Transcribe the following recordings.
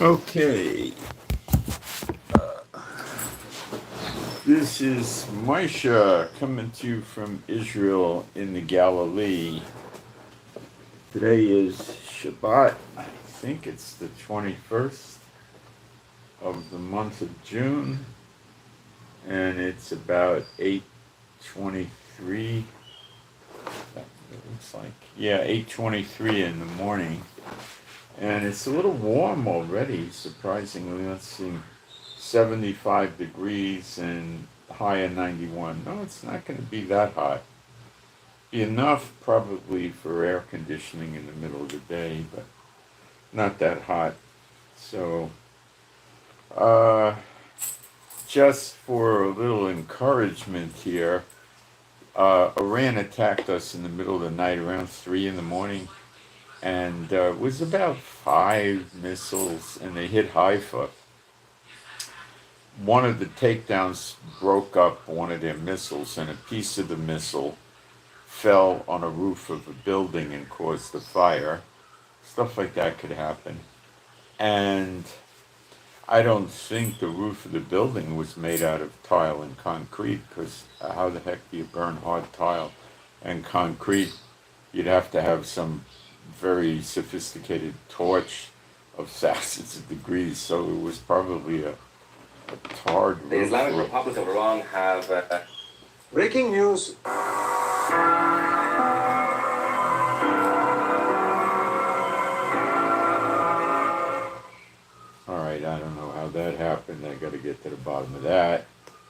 Okay, this is Moshe coming to you from Israel in the Galilee. Today is Shabbat. I think it's the 21st of the month of June, and it's about 8:23. It looks like, yeah, 8:23 in the morning, and it's a little warm already. Surprisingly, let's see. 75 degrees and high of 91. No, it's not going to be that hot. Be enough probably for air conditioning in the middle of the day, but not that hot. So, just for a little encouragement here, Iran attacked us in the middle of the night around 3 in the morning, and it was about 5 missiles, and they hit Haifa. One of the takedowns broke up one of their missiles, and a piece of the missile fell on a roof of a building and caused a fire. Stuff like that could happen. And I don't think the roof of the building was made out of tile and concrete, because how the heck do you burn hard tile and concrete? You'd have to have some very sophisticated torch of thousands of degrees, so it was probably a tarred roof. The Islamic Republic of Iran have... Breaking news. All right, I don't know how that happened. I got to get to the bottom of that.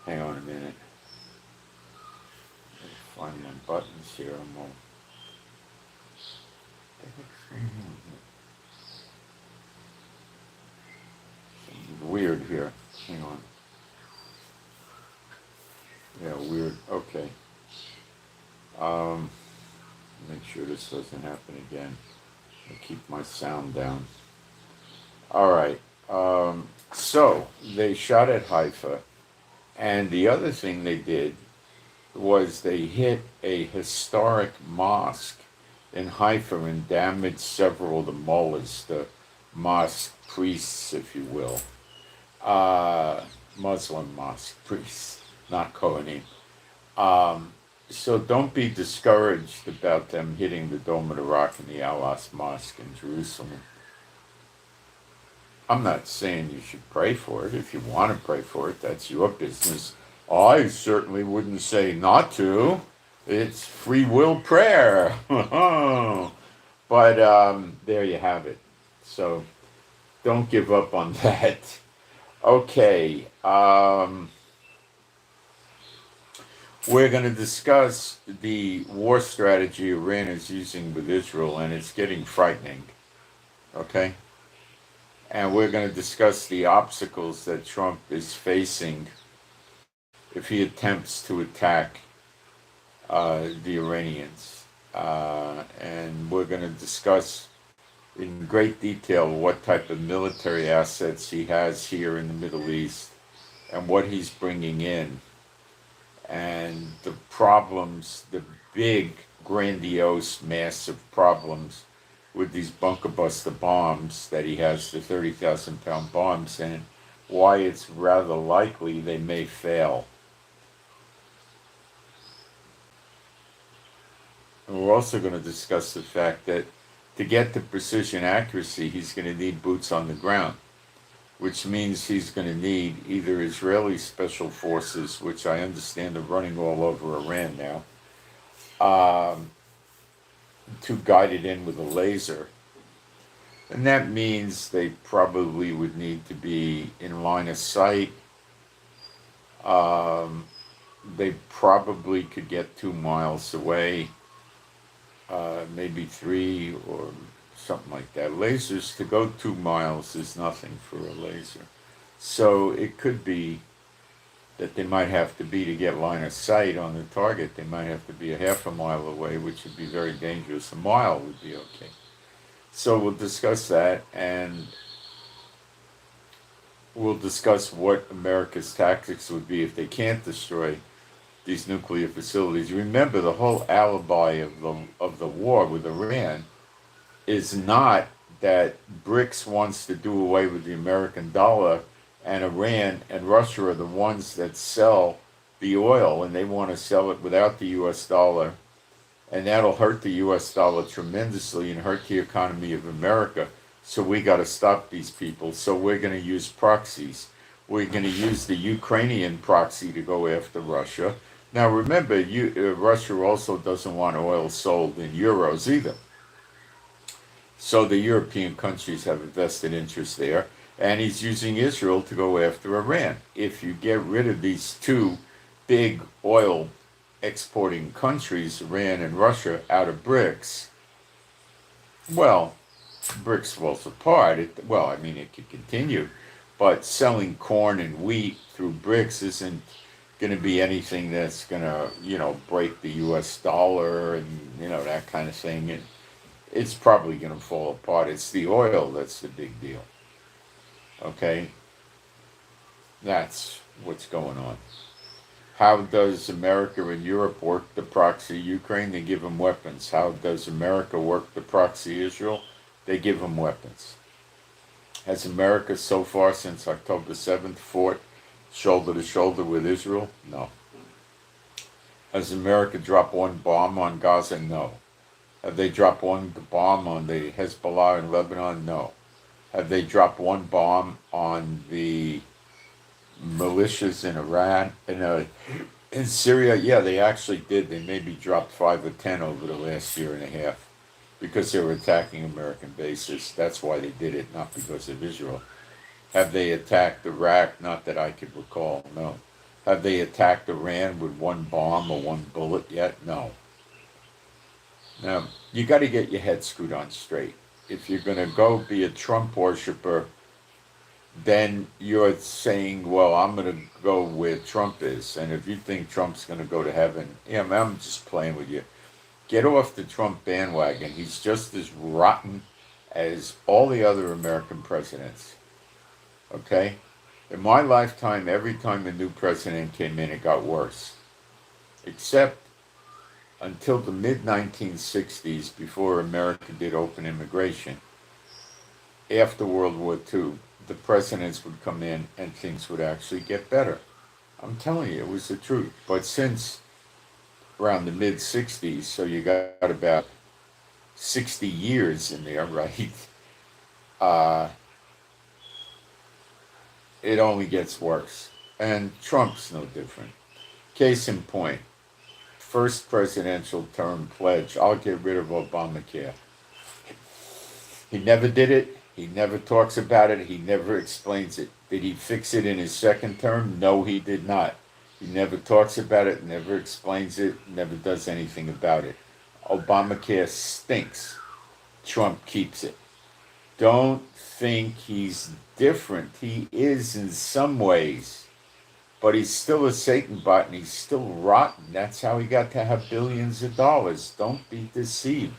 Hang on a minute. Find my buttons here. I'm all... Something's weird here. Hang on. Yeah, weird. Okay. Make sure this doesn't happen again. I'll keep my sound down. All right. So they shot at Haifa, and the other thing they did was they hit a historic mosque in Haifa and damaged several of the mullahs, the mosque priests, if you will. Muslim mosque priests, not Kohanim. So don't be discouraged about them hitting the Dome of the Rock and the Al-Aqsa Mosque in Jerusalem. I'm not saying you should pray for it. If you want to pray for it, that's your business. I certainly wouldn't say not to. It's free will prayer. But there you have it. So don't give up on that. Okay. We're going to discuss the war strategy Iran is using with Israel, and it's getting frightening. Okay? And we're going to discuss the obstacles that Trump is facing if he attempts to attack the Iranians. And we're going to discuss in great detail what type of military assets he has here in the Middle East and what he's bringing in. And the problems, the big, grandiose, massive problems with these bunker buster bombs that he has, the 30,000-pound bombs, and why it's rather likely they may fail. And we're also going to discuss the fact that to get to precision accuracy, he's going to need boots on the ground, which means he's going to need either Israeli special forces, which I understand are running all over Iran now, to guide it in with a laser. And that means they probably would need to be in line of sight. They probably could get 2 miles away, maybe 3 or something like that. Lasers, to go 2 miles is nothing for a laser. So it could be that they might have to be, to get line of sight on the target, they might have to be a half a mile away, which would be very dangerous. A mile would be okay. So we'll discuss that, and we'll discuss what America's tactics would be if they can't destroy these nuclear facilities. Remember, the whole alibi of the war with Iran is not that BRICS wants to do away with the American dollar, and Iran and Russia are the ones that sell the oil, and they want to sell it without the US dollar, and that'll hurt the US dollar tremendously and hurt the economy of America. So we got to stop these people. So we're going to use proxies. We're going to use the Ukrainian proxy to go after Russia. Now remember, Russia also doesn't want oil sold in euros either. So the European countries have a vested interest there, and he's using Israel to go after Iran. If you get rid of these two big oil exporting countries, Iran and Russia, out of BRICS, well, BRICS falls apart. It could continue, but selling corn and wheat through BRICS isn't going to be anything that's going to, break the U.S. dollar and, that kind of thing. It's probably going to fall apart. It's the oil that's the big deal. Okay? That's what's going on. How does America and Europe work the proxy Ukraine? They give them weapons. How does America work the proxy Israel? They give them weapons. Has America so far since October 7th fought shoulder to shoulder with Israel? No. Has America dropped one bomb on Gaza? No. Have they dropped one bomb on the Hezbollah in Lebanon? No. Have they dropped one bomb on the militias in Iran? In Syria? Yeah, they actually did. They maybe dropped 5 or 10 over the last year and a half because they were attacking American bases. That's why they did it, not because of Israel. Have they attacked Iraq? Not that I could recall, no. Have they attacked Iran with one bomb or one bullet yet? No. Now, you got to get your head screwed on straight. If you're going to go be a Trump worshiper, then you're saying, well, I'm going to go where Trump is. And if you think Trump's going to go to heaven, I'm just playing with you. Get off the Trump bandwagon. He's just as rotten as all the other American presidents. Okay? In my lifetime, every time a new president came in, it got worse. Except until the mid-1960s, before America did open immigration. After World War II, the presidents would come in and things would actually get better. I'm telling you, it was the truth. But since around the mid-60s, so you got about 60 years in there, right? It only gets worse. And Trump's no different. Case in point, first presidential term pledge, I'll get rid of Obamacare. He never did it. He never talks about it. He never explains it. Did he fix it in his second term? No, he did not. He never talks about it, never explains it, never does anything about it. Obamacare stinks. Trump keeps it. Don't think he's different. He is in some ways. But he's still a Satan bot and he's still rotten. That's how he got to have billions of dollars. Don't be deceived.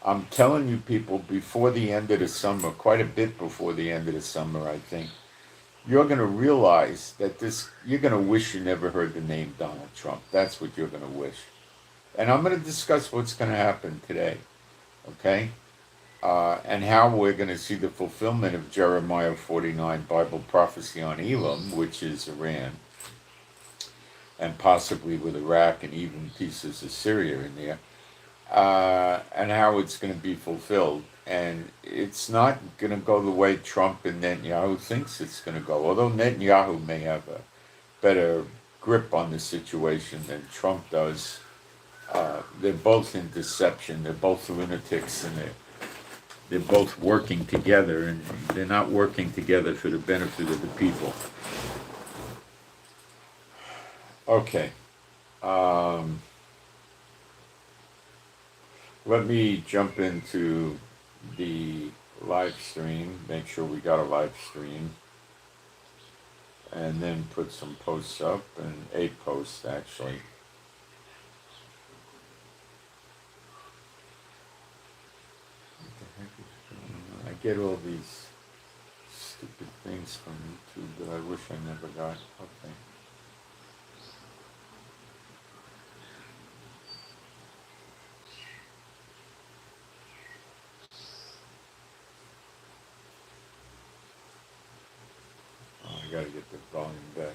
I'm telling you people, before the end of the summer, quite a bit before the end of the summer, I think, you're going to realize that you're going to wish you never heard the name Donald Trump. That's what you're going to wish. And I'm going to discuss what's going to happen today, okay? And how we're going to see the fulfillment of Jeremiah 49 Bible prophecy on Elam, which is Iran, and possibly with Iraq and even pieces of Syria in there, and how it's going to be fulfilled. And it's not going to go the way Trump and Netanyahu thinks it's going to go, although Netanyahu may have a better grip on the situation than Trump does. They're both in deception. They're both lunatics, and they're both working together, and they're not working together for the benefit of the people. Okay. Let me jump into the live stream, make sure we got a live stream, and then put some posts up, and a post actually. What the heck is going on? I get all these stupid things from YouTube that I wish I never got. Okay. got to get the volume back.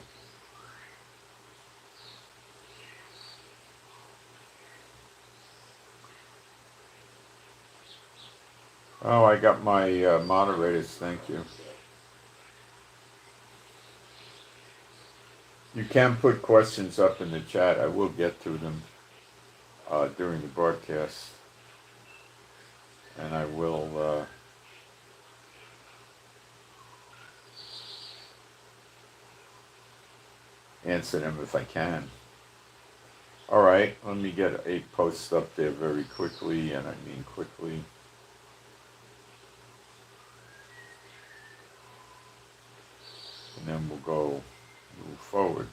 Oh, I got my moderators, thank you. You can put questions up in the chat. I will get to them during the broadcast. And I will answer them if I can. All right, let me get a post up there very quickly, and I mean quickly. And then we'll move forward.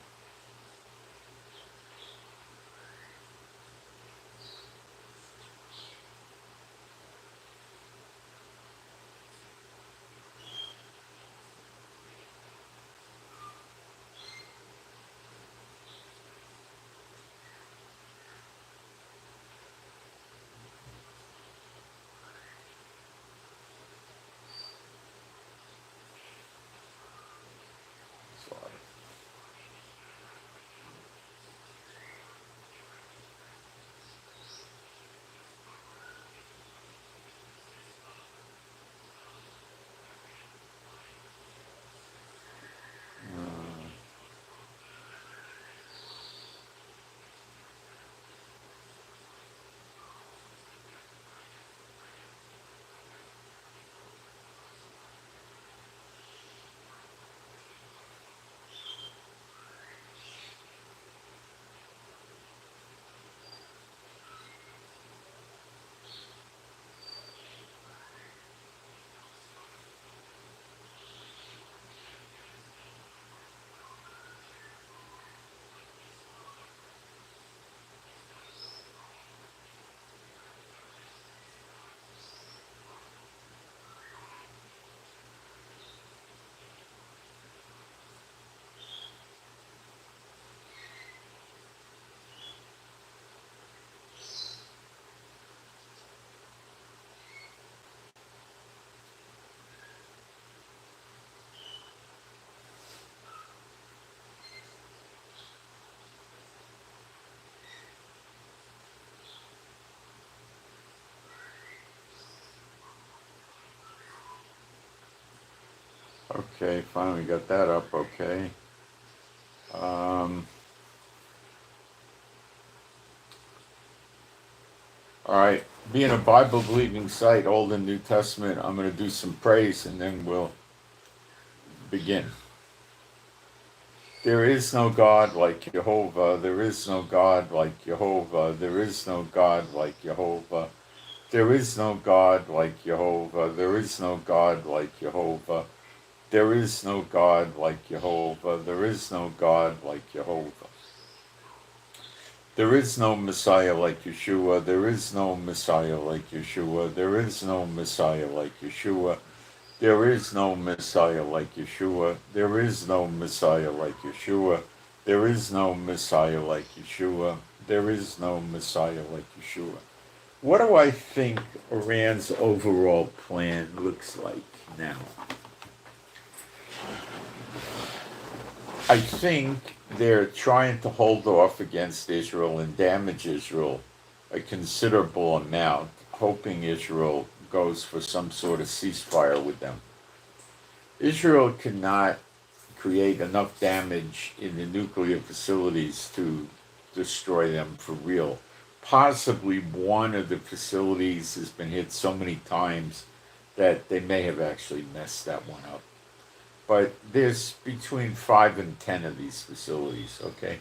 Okay, finally got that up, okay. All right, being a Bible-believing site, Old and New Testament, I'm going to do some praise and then we'll begin. There is no God like Jehovah. There is no God like Jehovah. There is no God like Jehovah. There is no God like Jehovah. There is no God like Jehovah. There is no God like Jehovah. There is no God like Jehovah. There is no Messiah like Yeshua. There is no Messiah like Yeshua. There is no Messiah like Yeshua. There is no Messiah like Yeshua. There is no Messiah like Yeshua. There is no Messiah like Yeshua. There is no Messiah like Yeshua. What do I think Iran's overall plan looks like now? I think they're trying to hold off against Israel and damage Israel a considerable amount, hoping Israel goes for some sort of ceasefire with them. Israel cannot create enough damage in the nuclear facilities to destroy them for real. Possibly one of the facilities has been hit so many times that they may have actually messed that one up. But there's between 5 and 10 of these facilities, okay?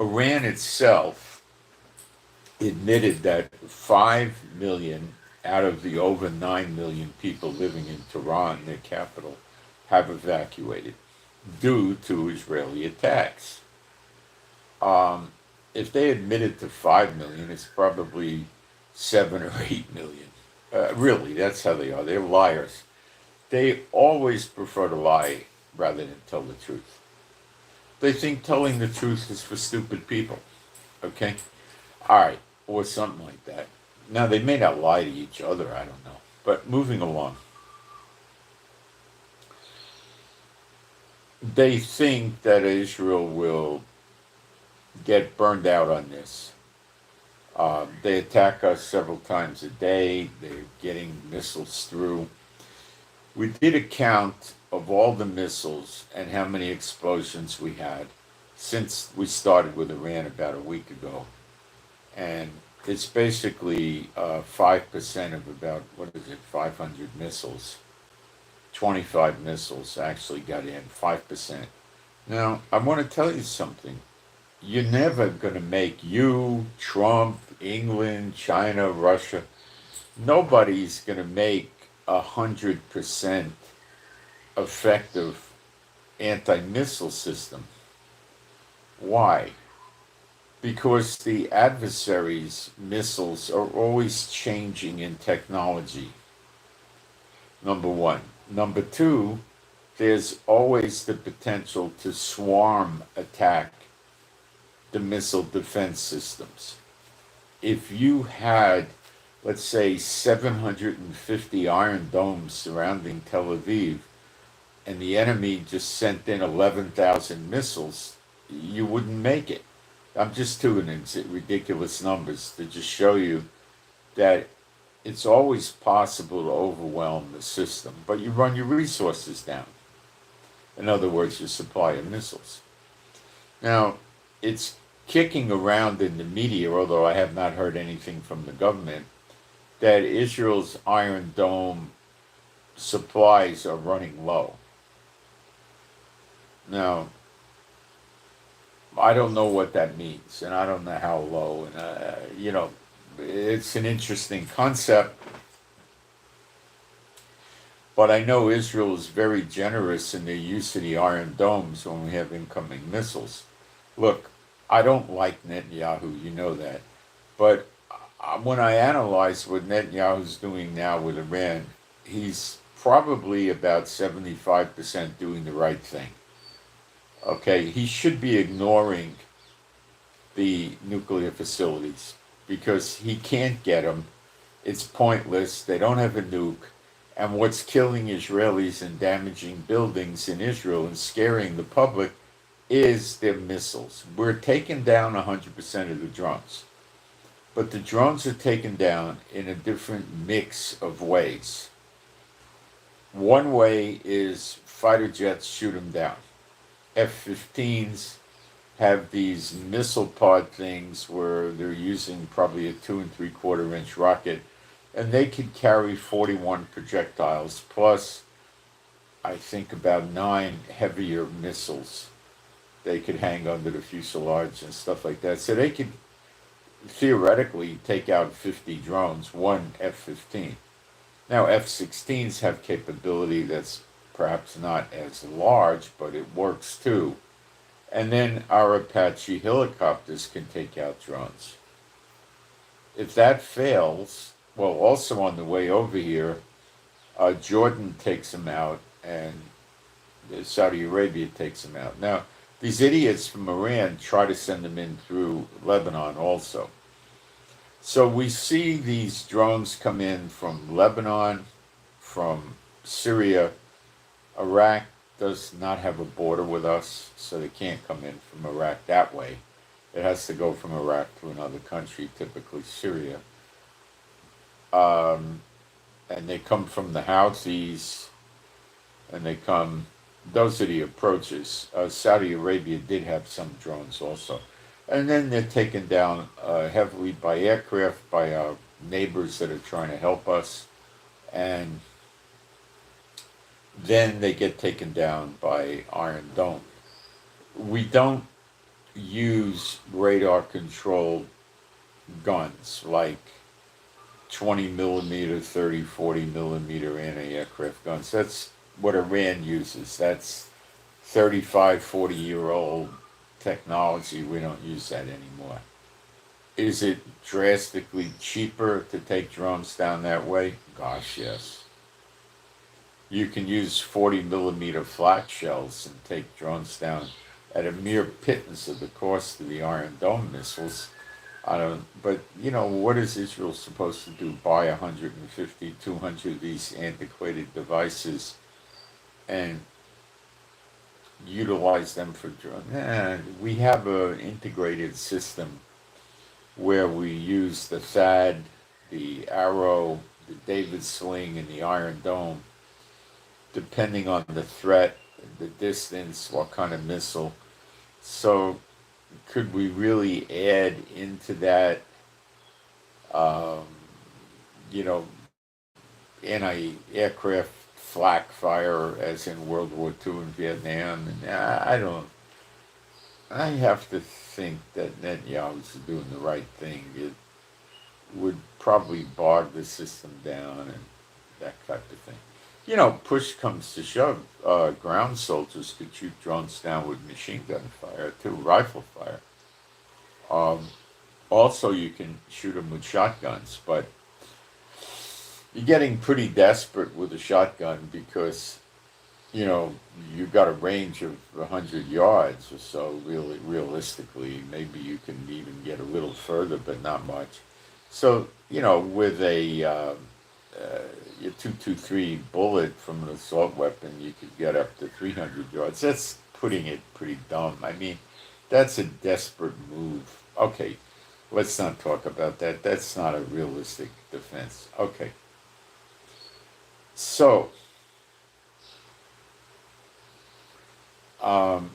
Iran itself admitted that 5 million out of the over 9 million people living in Tehran, their capital, have evacuated due to Israeli attacks. If they admitted to 5 million, it's probably 7 or 8 million. Really, that's how they are. They're liars. They always prefer to lie rather than tell the truth. They think telling the truth is for stupid people. Okay? All right. or something like that. Now, they may not lie to each other, I don't know. But moving along, they think that Israel will get burned out on this. They attack us several times a day. They're getting missiles through. We did a count of all the missiles and how many explosions we had since we started with Iran about a week ago. And it's basically 5% of about, 500 missiles. 25 missiles actually got in, 5%. Now, I want to tell you something. You're never going to make you, Trump, England, China, Russia, nobody's going to make 100% effective anti-missile system. Why? Because the adversaries' missiles are always changing in technology. Number one. Number two, there's always the potential to swarm attack the missile defense systems. If you had, let's say, 750 Iron Domes surrounding Tel Aviv, and the enemy just sent in 11,000 missiles, you wouldn't make it. I'm just doing ridiculous numbers to just show you that it's always possible to overwhelm the system, but you run your resources down. In other words, your supply of missiles. Now, it's kicking around in the media, although I have not heard anything from the government, that Israel's Iron Dome supplies are running low. Now, I don't know what that means, and I don't know how low, and it's an interesting concept, but I know Israel is very generous in their use of the Iron Domes when we have incoming missiles. Look, I don't like Netanyahu, you know that, but when I analyze what Netanyahu's doing now with Iran, he's probably about 75% doing the right thing. Okay, he should be ignoring the nuclear facilities because he can't get them. It's pointless. They don't have a nuke. And what's killing Israelis and damaging buildings in Israel and scaring the public is their missiles. We're taking down 100% of the drones. But the drones are taken down in a different mix of ways. One way is fighter jets shoot them down. F-15s have these missile pod things where they're using probably a 2 3/4 inch rocket, and they could carry 41 projectiles plus, I think, about 9 heavier missiles. They could hang under the fuselage and stuff like that. So they could theoretically take out 50 drones, one F-15. Now, F-16s have capability that's perhaps not as large, but it works too. And then our Apache helicopters can take out drones. If that fails, well, also on the way over here, Jordan takes them out and Saudi Arabia takes them out. Now, these idiots from Iran try to send them in through Lebanon also. So we see these drones come in from Lebanon, from Syria. Iraq does not have a border with us, so they can't come in from Iraq that way. It has to go from Iraq to another country, typically Syria. And they come from the Houthis, and those are the approaches. Saudi Arabia did have some drones also. And then they're taken down heavily by aircraft, by our neighbors that are trying to help us. And then they get taken down by Iron Dome. We don't use radar-controlled guns like 20 millimeter, 30, 40 millimeter anti-aircraft guns. That's what Iran uses. That's 35, 40-year-old technology. We don't use that anymore. Is it drastically cheaper to take drones down that way? Gosh, yes. You can use 40 millimeter flat shells and take drones down at a mere pittance of the cost of the Iron Dome missiles. I don't, but what is Israel supposed to do? Buy 150, 200 of these antiquated devices and utilize them for drone? We have an integrated system where we use the THAAD, the arrow, the David sling, and the Iron Dome, depending on the threat, the distance, what kind of missile. So, could we really add into that, um, you know, anti-aircraft flak fire as in World War II in Vietnam? And I don't. I have to think that Netanyahu's doing the right thing. It would probably bog the system down and that type of thing. Push comes to shove, ground soldiers could shoot drones down with machine gun fire too, rifle fire. Um, Also, you can shoot them with shotguns, but you're getting pretty desperate with a shotgun because you got a range of 100 yards or so. Really, realistically, maybe you can even get a little further, but not much. So with your 223 bullet from an assault weapon, you could get up to 300 yards. That's putting it pretty dumb. I mean, that's a desperate move. Okay, let's not talk about that. That's not a realistic defense. Okay, so um,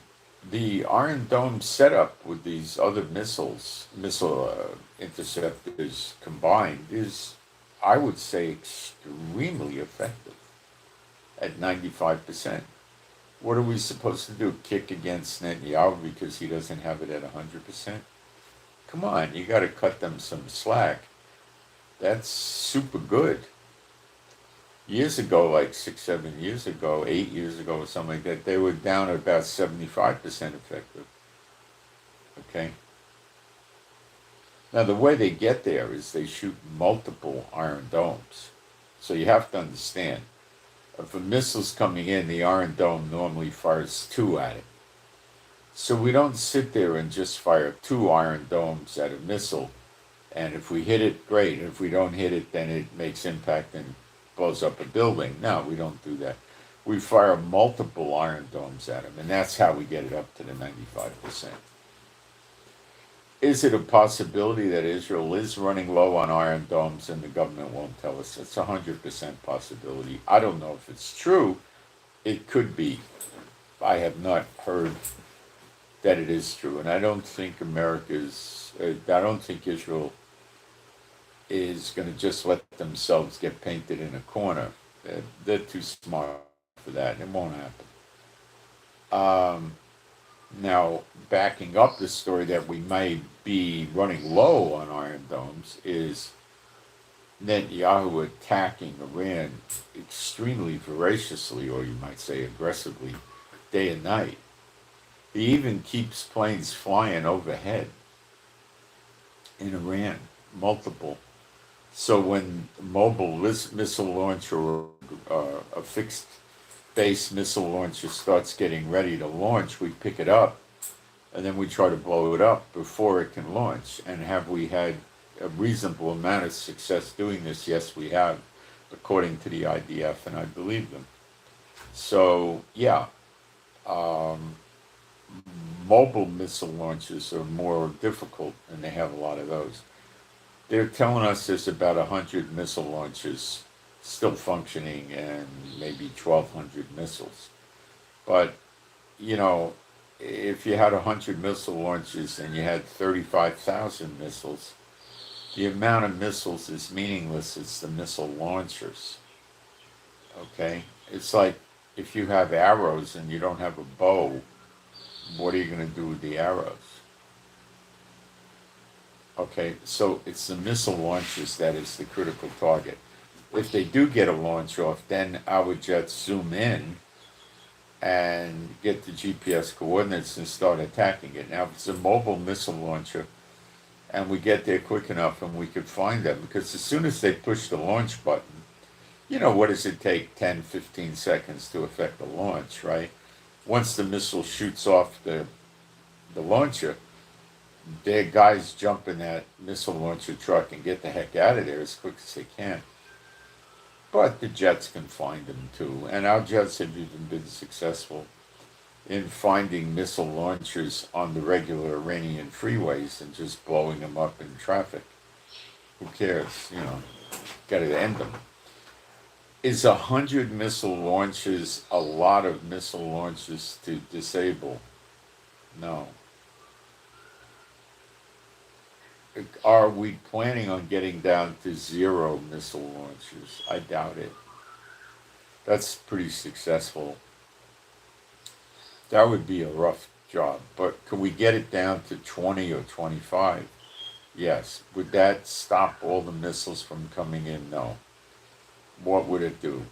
the Iron Dome setup with these other missile interceptors combined is, I would say, extremely effective at 95%. What are we supposed to do? Kick against Netanyahu because he doesn't have it at 100%? Come on, you got to cut them some slack. That's super good. Years ago, like 6, 7 years ago, 8 years ago, or something like that, they were down at about 75% effective. Okay? Now, the way they get there is they shoot multiple Iron Domes. So you have to understand, if a missile's coming in, the Iron Dome normally fires 2 at it. So we don't sit there and just fire 2 Iron Domes at a missile, and if we hit it, great. And if we don't hit it, then it makes impact and blows up a building. No, we don't do that. We fire multiple Iron Domes at them, and that's how we get it up to the 95%. Is it a possibility that Israel is running low on Iron Domes and the government won't tell us? It's a 100% possibility. I don't know if it's true. It could be. I have not heard that it is true, and I don't think I don't think Israel is going to just let themselves get painted in a corner. They're too smart for that. It won't happen. Now, backing up the story that we may be running low on Iron Domes is Netanyahu attacking Iran extremely voraciously, or you might say aggressively, day and night. He even keeps planes flying overhead in Iran, multiple. So when a mobile missile launcher or a fixed base missile launcher starts getting ready to launch, we pick it up and then we try to blow it up before it can launch. And have we had a reasonable amount of success doing this? Yes, we have, according to the IDF, and I believe them. So, yeah, mobile missile launches are more difficult, and they have a lot of those. They're telling us there's about 100 missile launches still functioning and maybe 1,200 missiles. But, if you had 100 missile launches and you had 35,000 missiles, the amount of missiles is meaningless. It's the missile launchers. Okay? It's like if you have arrows and you don't have a bow, what are you going to do with the arrows? Okay, so it's the missile launchers that is the critical target. If they do get a launch off, then our jets zoom in and get the GPS coordinates and start attacking it. Now, if it's a mobile missile launcher and we get there quick enough and we could find them, because as soon as they push the launch button, what does it take? 10, 15 seconds to effect a launch, right? Once the missile shoots off the launcher, their guys jump in that missile launcher truck and get the heck out of there as quick as they can. But the jets can find them too, and our jets have even been successful in finding missile launchers on the regular Iranian freeways and just blowing them up in traffic. Who cares? Got to end them. Is 100 missile launches a lot of missile launches to disable? No. Are we planning on getting down to 0 missile launches? I doubt it. That's pretty successful. That would be a rough job, but could we get it down to 20 or 25? Yes. Would that stop all the missiles from coming in? No. What would it do?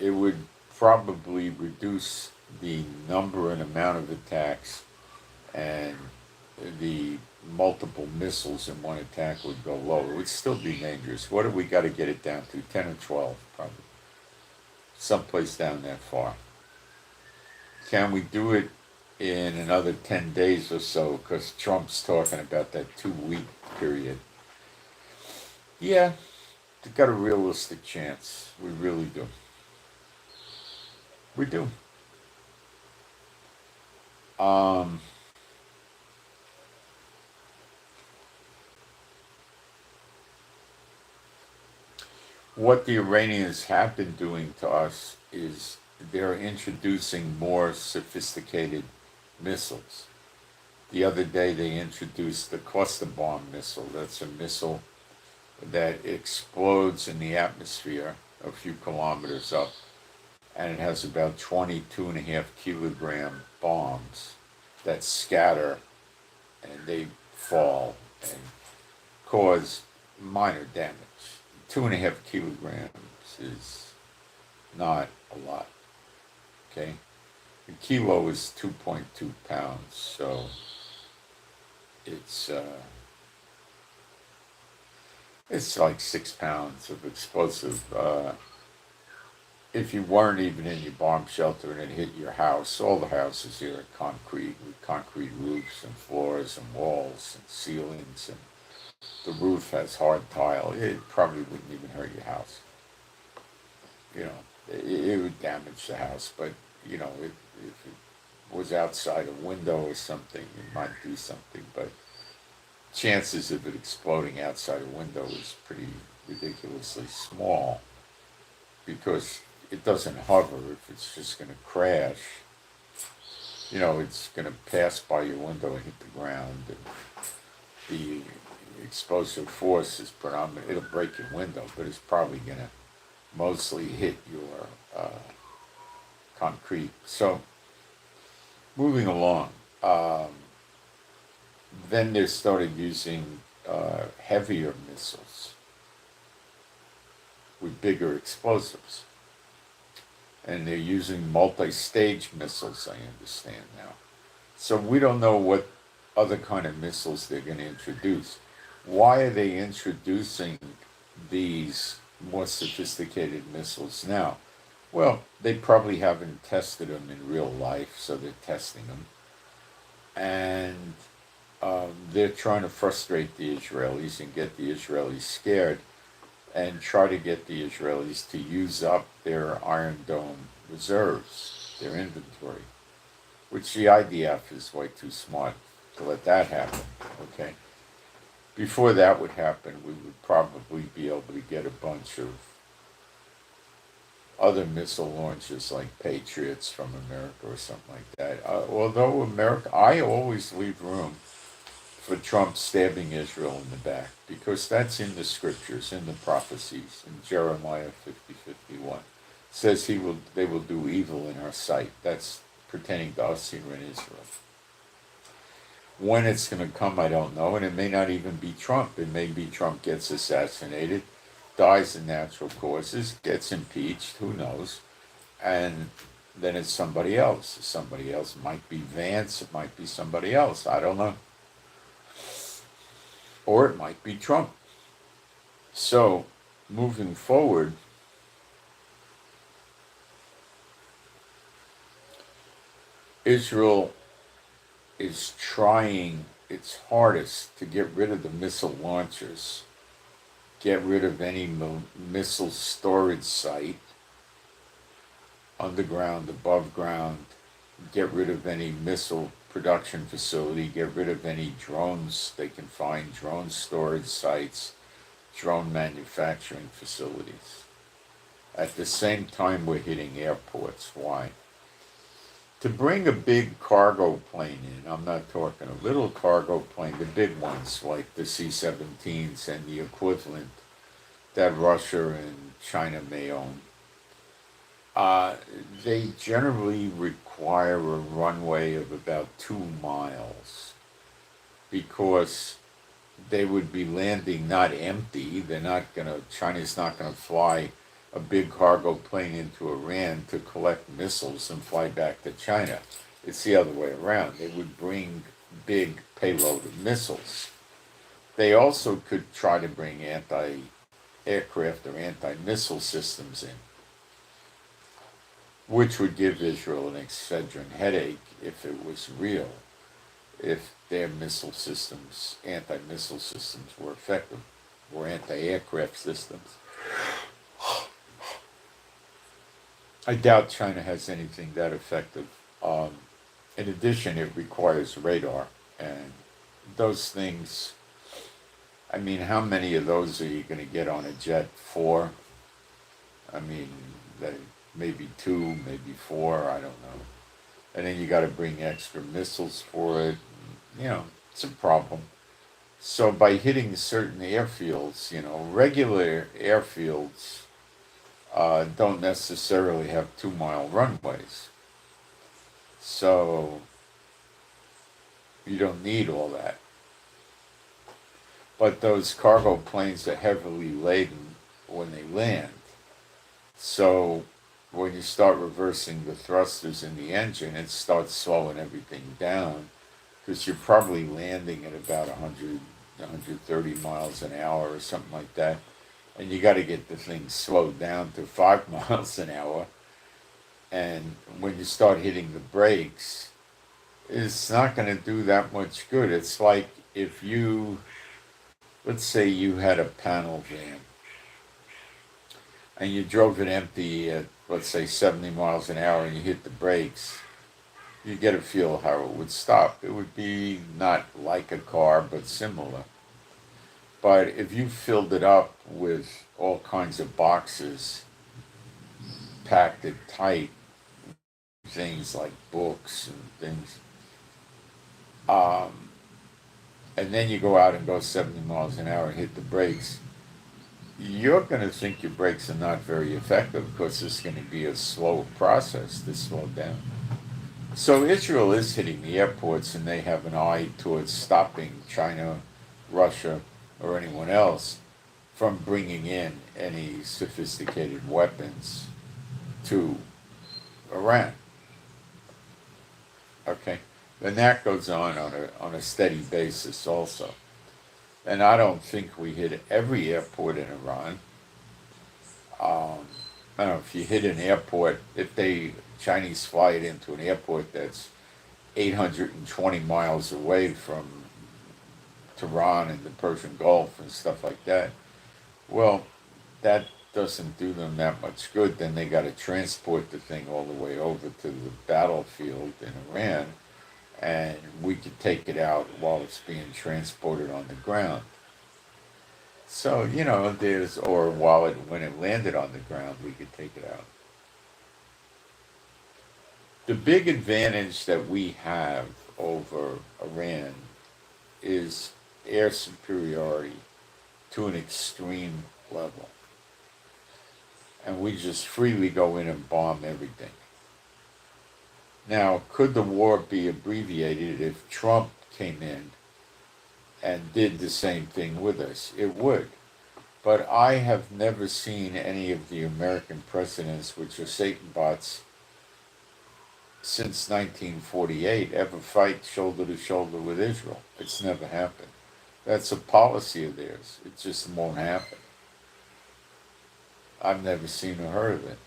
It would probably reduce the number and amount of attacks, and the multiple missiles in one attack would go low. It would still be dangerous. What have we got to get it down to? 10 or 12, probably. Someplace down that far. Can we do it in another 10 days or so? Because Trump's talking about that 2-week period. Yeah, they've got a realistic chance. We really do. We do. What the Iranians have been doing to us is they're introducing more sophisticated missiles. The other day they introduced the cluster bomb missile. That's a missile that explodes in the atmosphere a few kilometers up, and it has about 22.5 kilogram bombs that scatter, and they fall and cause minor damage. 2.5 kilograms is not a lot. Okay, a kilo is 2.2 pounds, so it's like 6 pounds of explosive. If you weren't even in your bomb shelter and it hit your house, all the houses here are concrete, with concrete roofs and floors and walls and ceilings, and the roof has hard tile. It probably wouldn't even hurt your house. It would damage the house, but if it was outside a window or something, it might do something. But chances of it exploding outside a window is pretty ridiculously small, because it doesn't hover. If it's just going to crash, it's going to pass by your window and hit the ground, and the explosive force is predominant. It'll break your window, but it's probably going to mostly hit your concrete. So, moving along, then they started using heavier missiles with bigger explosives. And they're using multi-stage missiles, I understand now. So we don't know what other kind of missiles they're going to introduce. Why are they introducing these more sophisticated missiles now? Well, they probably haven't tested them in real life, so they're testing them. And they're trying to frustrate the Israelis and get the Israelis scared, and try to get the Israelis to use up their Iron Dome reserves, their inventory, which the IDF is way too smart to let that happen, okay? Before that would happen, we would probably be able to get a bunch of other missile launches like Patriots from America or something like that. Although I always leave room for Trump stabbing Israel in the back, because that's in the scriptures, in the prophecies, in Jeremiah 50:51. Says they will do evil in our sight. That's pertaining to us here in Israel. When it's going to come, I don't know, and it may not even be Trump. It may be Trump gets assassinated, dies in natural causes, gets impeached, who knows, and then it's somebody else. Somebody else might be Vance, it might be somebody else, I don't know. Or it might be Trump. So, moving forward, Israel is trying it's hardest to get rid of the missile launchers, get rid of any missile storage site, underground, above ground, get rid of any missile production facility, get rid of any drones they can find, drone storage sites, drone manufacturing facilities. At the same time, we're hitting airports. Why? To bring a big cargo plane in, I'm not talking a little cargo plane, the big ones like the C-17s and the equivalent that Russia and China may own, they generally require a runway of about 2 miles because they would be landing not empty. China's not gonna fly a big cargo plane into Iran to collect missiles and fly back to China. It's the other way around. They would bring big payload of missiles. They also could try to bring anti-aircraft or anti-missile systems in, which would give Israel an Excedrin headache if it was real, if their missile systems, anti-missile systems were effective, or anti-aircraft systems. I doubt China has anything that effective. In addition, it requires radar, and those things, I mean, how many of those are you going to get on a jet? 4? I mean, maybe 2, maybe 4, I don't know. And then you got to bring extra missiles for it. You know, it's a problem. So by hitting certain airfields, regular airfields don't necessarily have 2-mile runways. So you don't need all that. But those cargo planes are heavily laden when they land. So when you start reversing the thrusters in the engine, it starts slowing everything down because you're probably landing at about 100, 130 miles an hour or something like that. And you got to get the thing slowed down to 5 miles an hour. And when you start hitting the brakes, it's not going to do that much good. It's like if let's say you had a panel van and you drove it empty at, let's say, 70 miles an hour and you hit the brakes, you get a feel how it would stop. It would be not like a car, but similar. But if you filled it up with all kinds of boxes, packed it tight, things like books and things, and then you go out and go 70 miles an hour and hit the brakes, you're going to think your brakes are not very effective because it's going to be a slow process to slow down. So Israel is hitting the airports, and they have an eye towards stopping China, Russia, or anyone else from bringing in any sophisticated weapons to Iran. Okay, and that goes on a steady basis also. And I don't think we hit every airport in Iran. I don't know if you hit an airport, if Chinese fly it into an airport that's 820 miles away from Tehran and the Persian Gulf and stuff like that, well, that doesn't do them that much good. Then they got to transport the thing all the way over to the battlefield in Iran, and we could take it out while it's being transported on the ground. So, or when it landed on the ground, we could take it out. The big advantage that we have over Iran is air superiority to an extreme level. And we just freely go in and bomb everything. Now, could the war be abbreviated if Trump came in and did the same thing with us? It would. But I have never seen any of the American presidents, which are Satan bots, since 1948 ever fight shoulder to shoulder with Israel. It's never happened. That's a policy of theirs. It just won't happen. I've never seen or heard of it.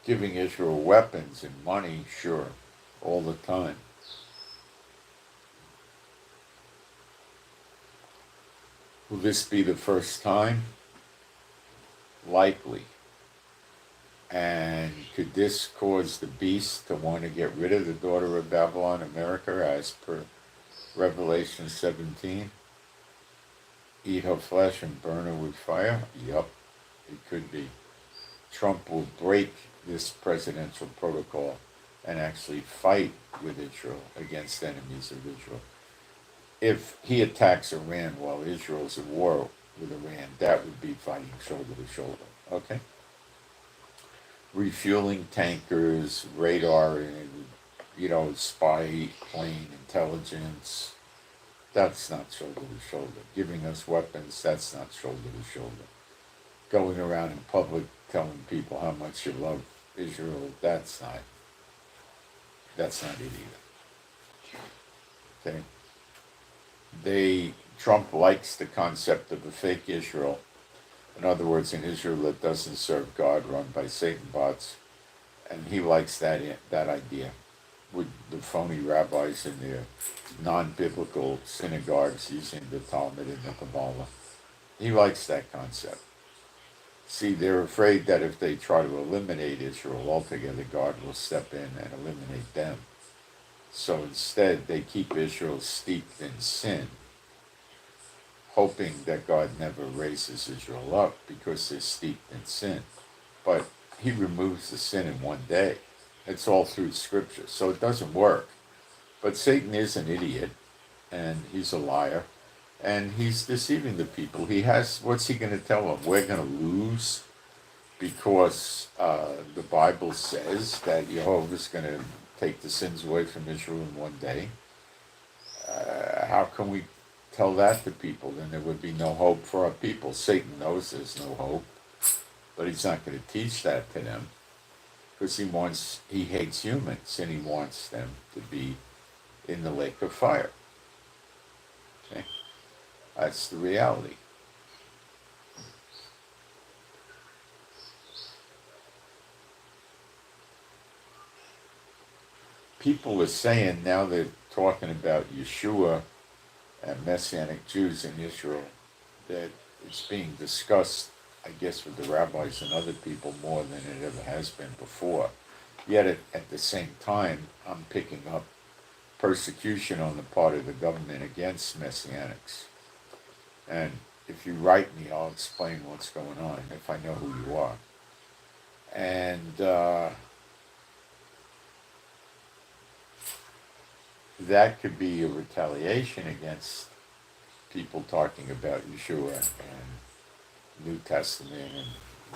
Giving Israel weapons and money, sure, all the time. Will this be the first time? Likely. And could this cause the beast to want to get rid of the daughter of Babylon, America, as per Revelation 17? Eat her flesh and burn her with fire? Yup, it could be. Trump will break this presidential protocol and actually fight with Israel against enemies of Israel. If he attacks Iran while Israel's at war with Iran, that would be fighting shoulder to shoulder, okay? Refueling tankers, radar, and, spy plane intelligence, that's not shoulder to shoulder. Giving us weapons, that's not shoulder to shoulder. Going around in public telling people how much you love Israel, that's not it either. Okay? Trump likes the concept of a fake Israel. In other words, an Israel that doesn't serve God, run by Satan bots, and he likes that idea, with the phony rabbis in their non-biblical synagogues using the Talmud and the Kabbalah. He likes that concept. See, they're afraid that if they try to eliminate Israel altogether, God will step in and eliminate them. So instead, they keep Israel steeped in sin, hoping that God never raises Israel up because they're steeped in sin. But he removes the sin in one day. It's all through Scripture, so it doesn't work. But Satan is an idiot, and he's a liar, and he's deceiving the people. What's he going to tell them? We're going to lose because the Bible says that Jehovah's going to take the sins away from Israel in one day. How can we tell that to people? Then there would be no hope for our people. Satan knows there's no hope, but he's not going to teach that to them because he hates humans and he wants them to be in the lake of fire. Okay? That's the reality. People are saying, now they're talking about Yeshua and Messianic Jews in Israel, that it's being discussed, I guess, with the rabbis and other people more than it ever has been before. Yet at the same time, I'm picking up persecution on the part of the government against Messianics. And if you write me, I'll explain what's going on, if I know who you are. And that could be a retaliation against people talking about Yeshua and New Testament and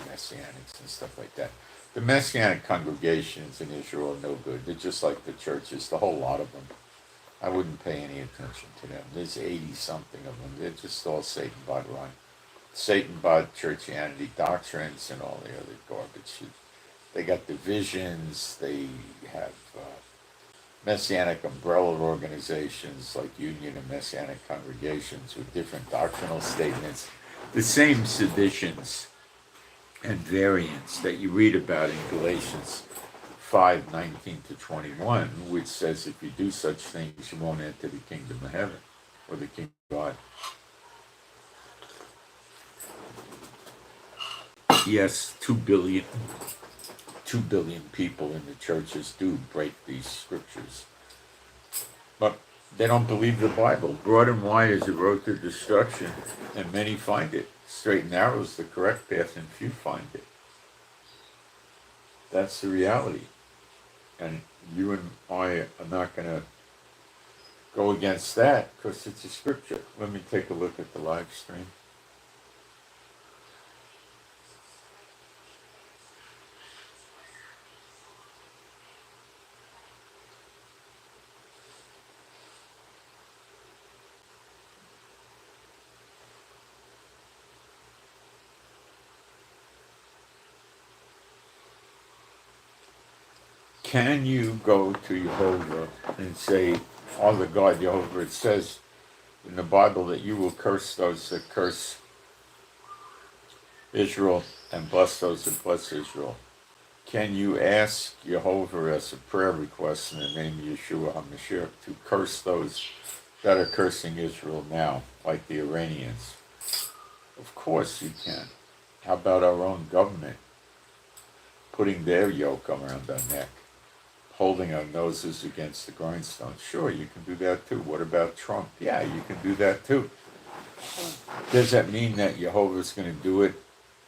Messianics and stuff like that. The Messianic congregations in Israel are no good. They're just like the churches, the whole lot of them. I wouldn't pay any attention to them. There's 80-something of them. They're just all Satan-bot run. Satan-bot churchianity doctrines and all the other garbage. They got divisions. They have Messianic umbrella organizations like Union and Messianic congregations with different doctrinal statements. The same seditions and variants that you read about in Galatians 5:19-21, which says if you do such things, you won't enter the kingdom of heaven or the kingdom of God. Yes, 2 billion people in the churches do break these scriptures. But they don't believe the Bible. Broad and wide is the road to destruction, and many find it. Straight and narrow is the correct path, and few find it. That's the reality. And you and I are not going to go against that because it's a scripture. Let me take a look at the live stream. Can you go to Jehovah and say, Father God, Jehovah, it says in the Bible that you will curse those that curse Israel and bless those that bless Israel. Can you ask Jehovah as a prayer request in the name of Yeshua HaMashiach to curse those that are cursing Israel now, like the Iranians? Of course you can. How about our own government putting their yoke around our neck, holding our noses against the grindstone? Sure, you can do that too. What about Trump? Yeah, you can do that too. Does that mean that Jehovah's going to do it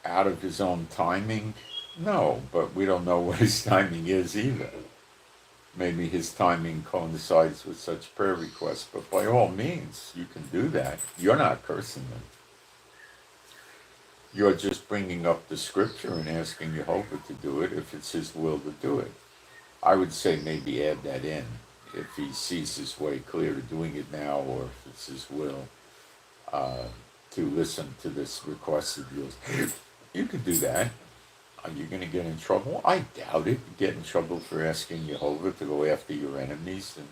out of his own timing? No, but we don't know what his timing is either. Maybe his timing coincides with such prayer requests, but by all means, you can do that. You're not cursing them. You're just bringing up the scripture and asking Jehovah to do it if it's his will to do it. I would say maybe add that in if he sees his way clear to doing it now, or if it's his will to listen to this request of yours. You could do that. Are you going to get in trouble? I doubt it. You get in trouble for asking Jehovah to go after your enemies. And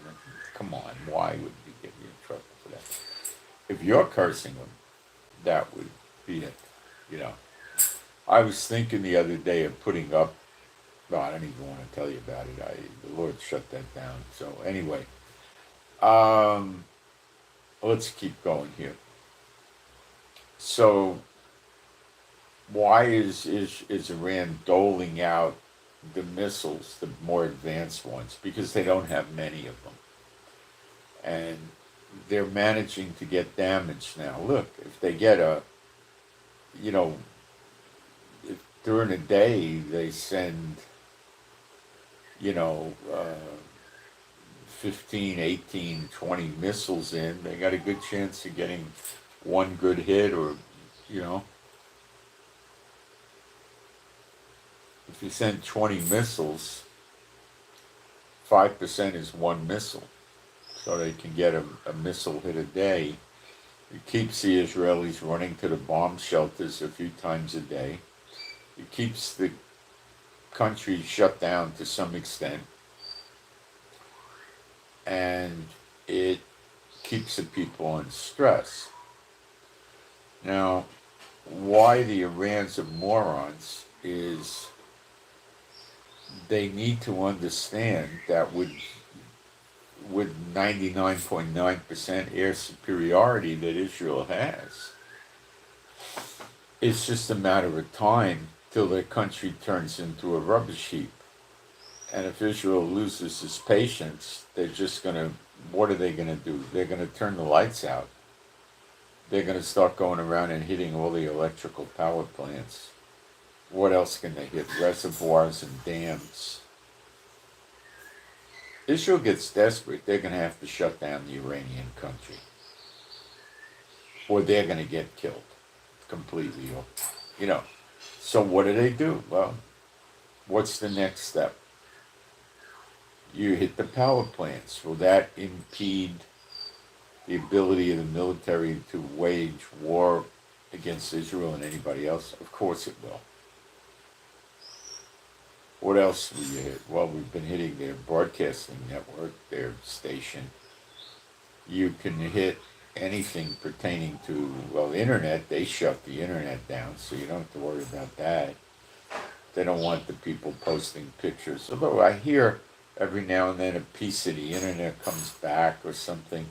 come on, why would he get you in trouble for that? If you're cursing them, that would be it. You know, I was thinking the other day of putting up. No, I don't even want to tell you about it. The Lord shut that down. So anyway, let's keep going here. So, why is Iran doling out the missiles, the more advanced ones? Because they don't have many of them. And they're managing to get damaged now. Look, if they get if during a day they send, 15, 18, 20 missiles in, they got a good chance of getting one good hit, or, if you send 20 missiles, 5% is one missile. So they can get a missile hit a day. It keeps the Israelis running to the bomb shelters a few times a day. It keeps the country shut down to some extent. And it keeps the people on stress. Now, why the Irans are morons is they need to understand that with 99.9% air superiority that Israel has, it's just a matter of time till their country turns into a rubbish heap. And if Israel loses its patience, they're just going to, what are they going to do? They're going to turn the lights out. They're going to start going around and hitting all the electrical power plants. What else can they hit? Reservoirs and dams. Israel gets desperate, they're going to have to shut down the Iranian country. Or they're going to get killed completely. So what do? Well, what's the next step? You hit the power plants. Will that impede the ability of the military to wage war against Israel and anybody else? Of course it will. What else will you hit? Well, we've been hitting their broadcasting network, their station. You can hit anything pertaining to, the internet. They shut the internet down, so you don't have to worry about that. They don't want the people posting pictures. Although I hear every now and then a piece of the internet comes back or something.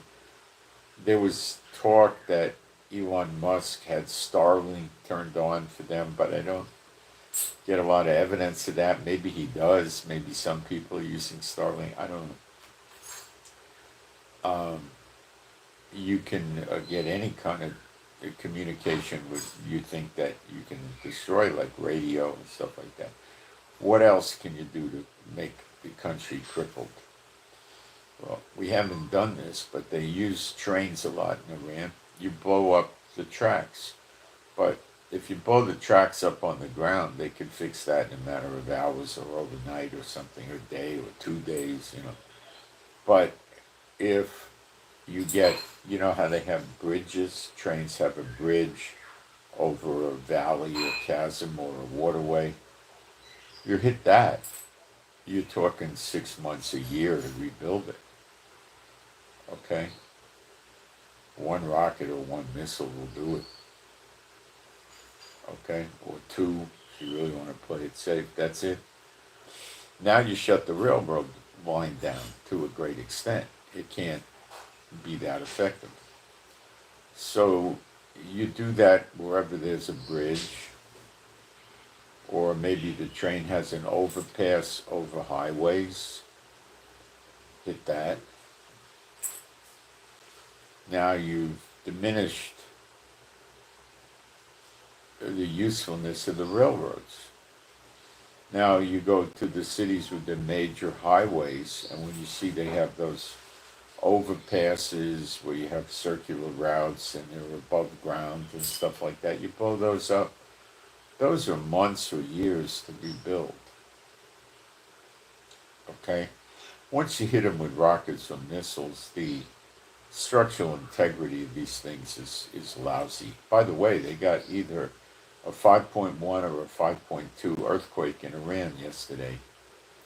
There was talk that Elon Musk had Starlink turned on for them, but I don't get a lot of evidence of that. Maybe he does. Maybe some people are using Starlink. I don't know. You can get any kind of communication with you think that you can destroy, like radio and stuff like that. What else can you do to make the country crippled? Well, we haven't done this, but they use trains a lot in Iran. You blow up the tracks, but if you blow the tracks up on the ground, they can fix that in a matter of hours or overnight or something, or a day or 2 days, But if you get, how they have bridges, trains have a bridge over a valley or chasm or a waterway, you hit that, you're talking 6 months, a year to rebuild it. Okay? One rocket or one missile will do it. Okay? Or two, if you really want to play it safe, that's it. Now you shut the railroad line down to a great extent. It can't be that effective. So you do that wherever there's a bridge, or maybe the train has an overpass over highways. Hit that. Now you've diminished the usefulness of the railroads. Now you go to the cities with the major highways, and when you see they have those overpasses where you have circular routes and they're above ground and stuff like that, you blow those up. Those are months or years to rebuild. Okay? Once you hit them with rockets or missiles, the structural integrity of these things is lousy. By the way, they got either a 5.1 or a 5.2 earthquake in Iran yesterday.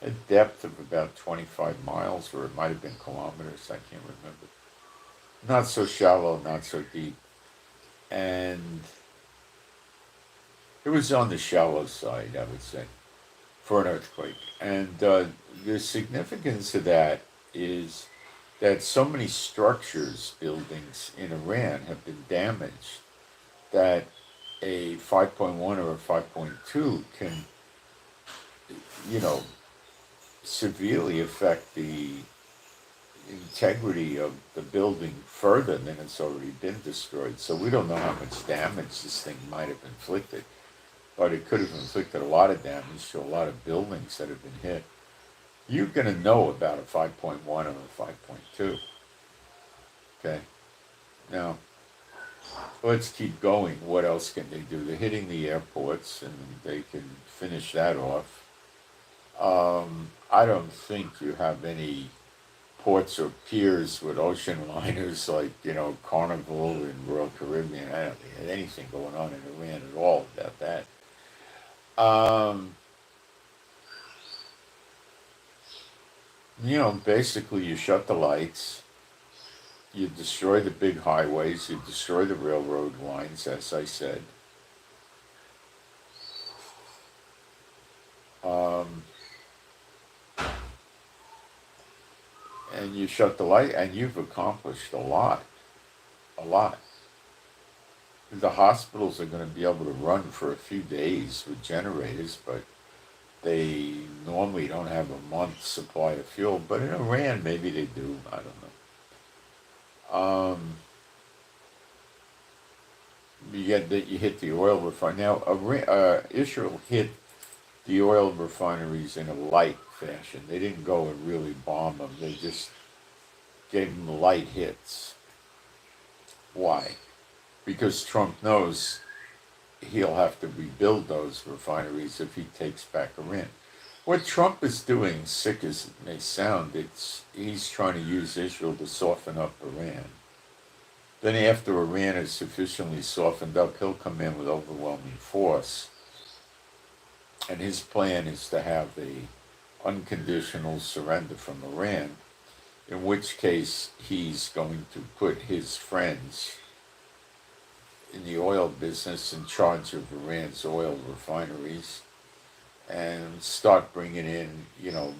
A depth of about 25 miles, or it might have been kilometers, I can't remember. Not so shallow, not so deep. And it was on the shallow side, I would say, for an earthquake. And the significance of that is that so many structures, buildings in Iran have been damaged that a 5.1 or a 5.2 can, severely affect the integrity of the building further than it's already been destroyed. So we don't know how much damage this thing might have inflicted, but it could have inflicted a lot of damage to a lot of buildings that have been hit. You're going to know about a 5.1 or a 5.2. Okay? Now, let's keep going. What else can they do? They're hitting the airports, and they can finish that off. I don't think you have any ports or piers with ocean liners like, Carnival and Royal Caribbean. I don't think there's anything going on in Iran at all about that. Basically you shut the lights, you destroy the big highways, you destroy the railroad lines, as I said. And you shut the light, and you've accomplished a lot. A lot. The hospitals are going to be able to run for a few days with generators, but they normally don't have a month's supply of fuel. But in Iran, maybe they do. I don't know. You hit the oil refinery. Now, Israel hit the oil refineries in a light fashion. They didn't go and really bomb them. They just gave them light hits. Why? Because Trump knows he'll have to rebuild those refineries if he takes back Iran. What Trump is doing, sick as it may sound, he's trying to use Israel to soften up Iran. Then after Iran is sufficiently softened up, he'll come in with overwhelming force. And his plan is to have the unconditional surrender from Iran, in which case he's going to put his friends in the oil business in charge of Iran's oil refineries and start bringing in,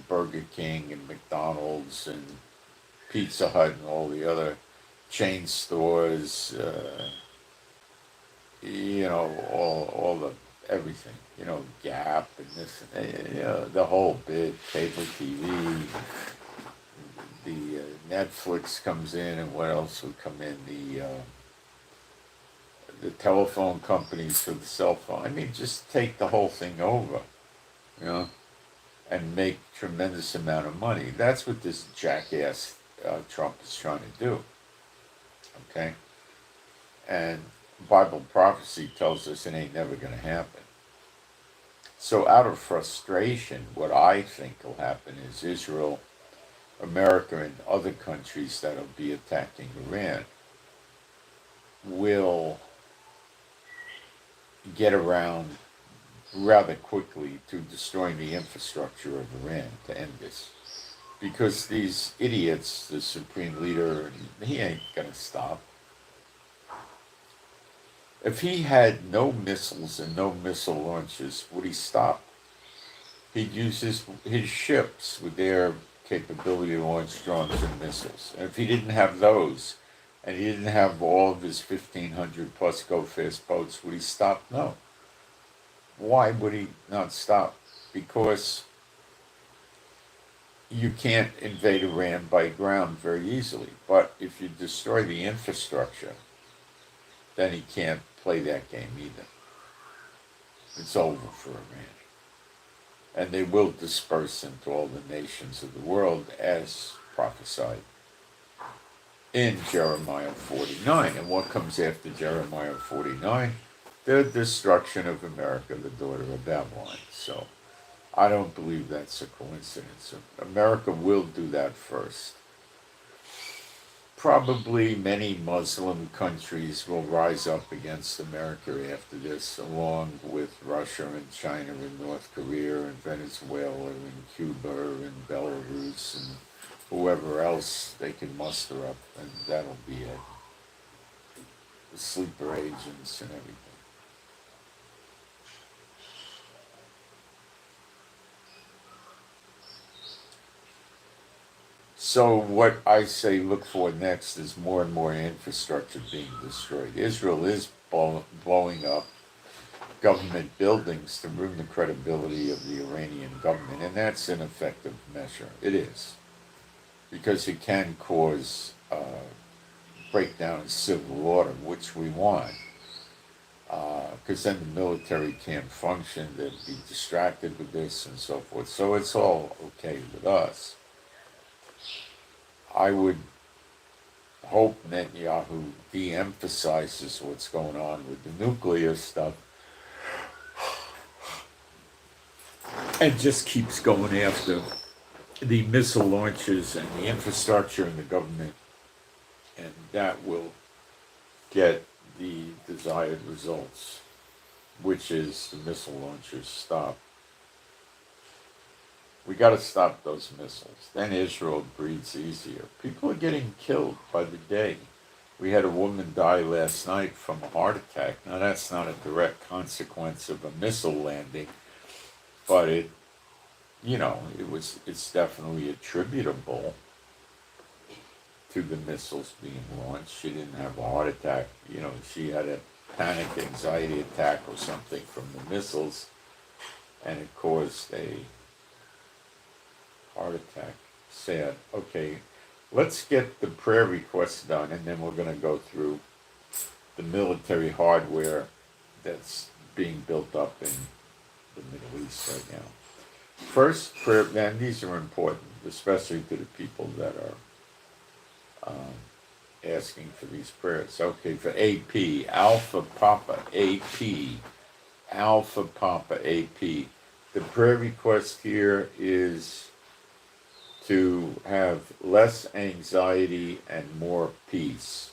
Burger King and McDonald's and Pizza Hut and all the other chain stores, all the everything, Gap and this, the whole bit, cable TV, the Netflix comes in, and what else would come in? The telephone companies for the cell phone. I mean, just take the whole thing over, and make tremendous amount of money. That's what this jackass Trump is trying to do. Okay? And Bible prophecy tells us it ain't never going to happen. So out of frustration, what I think will happen is Israel, America, and other countries that will be attacking Iran will get around rather quickly to destroying the infrastructure of Iran to end this. Because these idiots, the supreme leader, he ain't going to stop. If he had no missiles and no missile launches, would he stop? He'd use his ships with their capability to launch drones and missiles. And if he didn't have those, and he didn't have all of his 1,500 plus go-fast boats, would he stop? No. Why would he not stop? Because you can't invade Iran by ground very easily. But if you destroy the infrastructure, then he can't play that game either. It's over for Iran. And they will disperse into all the nations of the world as prophesied in Jeremiah 49. And what comes after Jeremiah 49? The destruction of America, the daughter of Babylon. So I don't believe that's a coincidence. America will do that first. Probably many Muslim countries will rise up against America after this, along with Russia and China and North Korea and Venezuela and Cuba and Belarus and whoever else they can muster up, and that'll be it. The sleeper agents and everything. So what I say look for next is more and more infrastructure being destroyed. Israel is blowing up government buildings to ruin the credibility of the Iranian government, and that's an effective measure. It is. Because it can cause breakdown in civil order, which we want. Because then the military can't function, they'd be distracted with this and so forth. So it's all okay with us. I would hope Netanyahu de-emphasizes what's going on with the nuclear stuff and just keeps going after the missile launches and the infrastructure and the government, and that will get the desired results, which is the missile launchers stop. We got to stop those missiles. Then Israel breathes easier. People are getting killed by the day. We had a woman die last night from a heart attack. Now that's not a direct consequence of a missile landing, but it's definitely attributable to the missiles being launched. She didn't have a heart attack. She had a panic anxiety attack or something from the missiles, and it caused a heart attack. Sad. Okay, let's get the prayer requests done, and then we're going to go through the military hardware that's being built up in the Middle East right now. First, prayer, and these are important, especially to the people that are asking for these prayers. Okay, for AP, Alpha Papa, AP, Alpha Papa, AP. The prayer request here is to have less anxiety and more peace.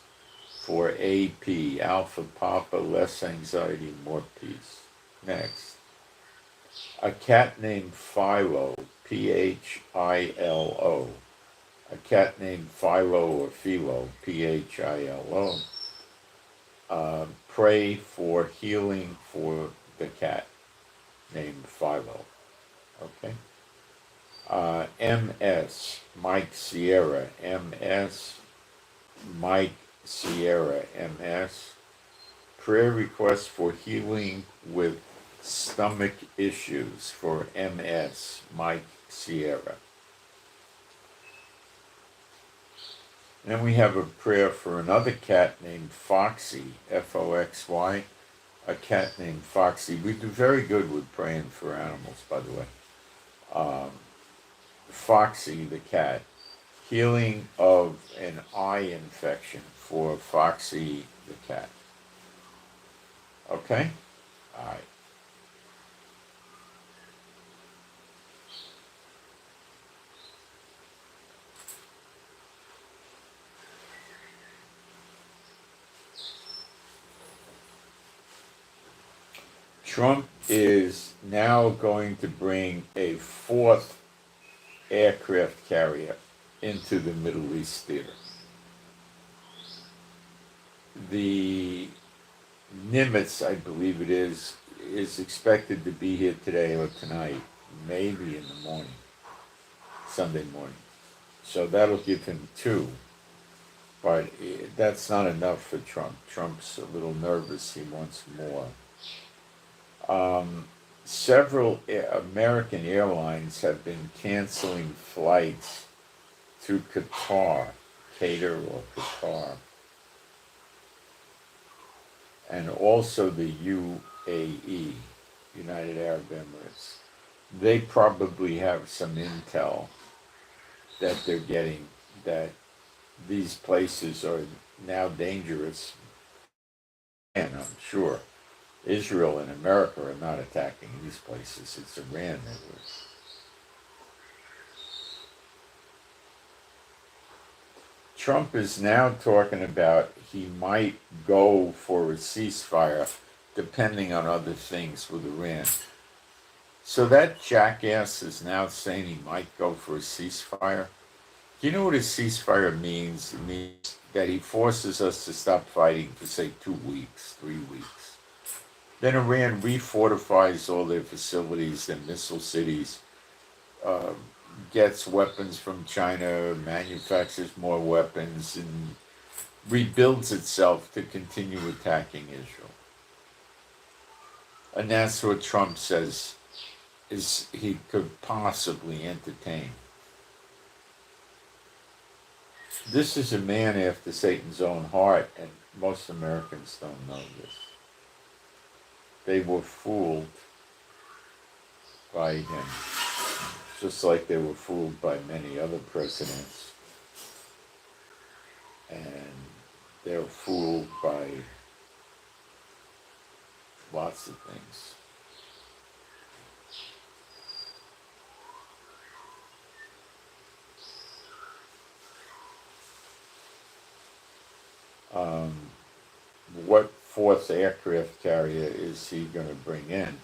For AP, Alpha Papa, less anxiety, more peace. Next. A cat named Philo, Philo. A cat named Philo or Philo, Philo. Pray for healing for the cat named Philo. Okay? MS, Mike Sierra, MS, Mike Sierra, MS. Prayer request for healing with stomach issues for MS, Mike Sierra. Then we have a prayer for another cat named Foxy, Foxy, a cat named Foxy. We do very good with praying for animals, by the way. Foxy, the cat. Healing of an eye infection for Foxy, the cat. Okay? All right. Trump is now going to bring a fourth aircraft carrier into the Middle East theater. The Nimitz, I believe it is expected to be here today or tonight, maybe in the morning, Sunday morning. So that'll give him two. But that's not enough for Trump. Trump's a little nervous. He wants more. Several American airlines have been canceling flights to Qatar, Qatar or Qatar, and also the UAE, United Arab Emirates. They probably have some intel that they're getting that these places are now dangerous, and I'm sure Israel and America are not attacking these places. It's Iran that was. Trump is now talking about he might go for a ceasefire depending on other things with Iran. So that jackass is now saying he might go for a ceasefire. Do you know what a ceasefire means? It means that he forces us to stop fighting for, say, 2 weeks, 3 weeks. Then Iran refortifies all their facilities, their missile cities, gets weapons from China, manufactures more weapons, and rebuilds itself to continue attacking Israel. And that's what Trump says is he could possibly entertain. This is a man after Satan's own heart, and most Americans don't know this. They were fooled by him, just like they were fooled by many other presidents. And they're fooled by lots of things. What fourth aircraft carrier is he going to bring in?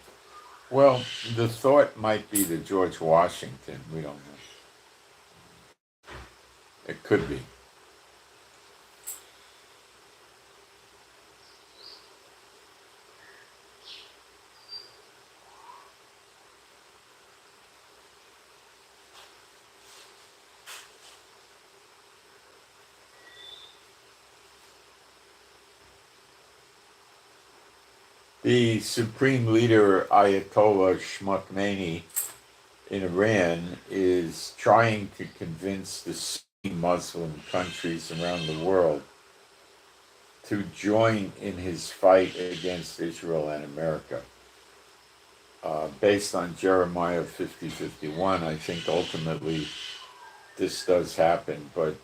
Well, the thought might be the George Washington. We don't know. It could be. The supreme leader, Ayatollah Khamenei, in Iran is trying to convince the Sunni Muslim countries around the world to join in his fight against Israel and America. Based on Jeremiah 50:51, I think ultimately this does happen, but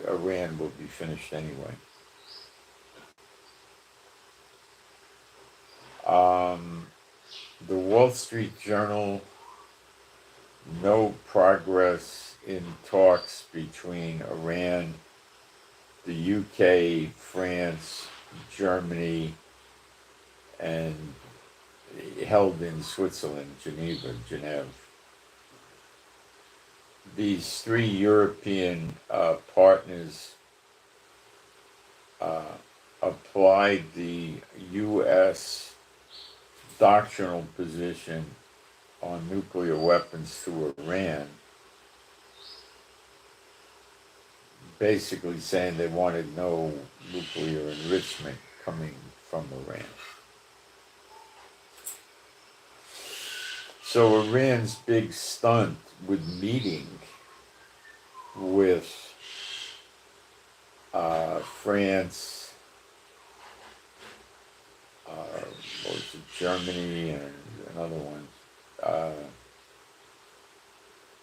Iran will be finished anyway. The Wall Street Journal, no progress in talks between Iran, the UK, France, Germany, and held in Switzerland, Geneva. These 3 European partners applied the U.S. doctrinal position on nuclear weapons to Iran, basically saying they wanted no nuclear enrichment coming from Iran. So Iran's big stunt with meeting with France, what was it, Germany, and another one.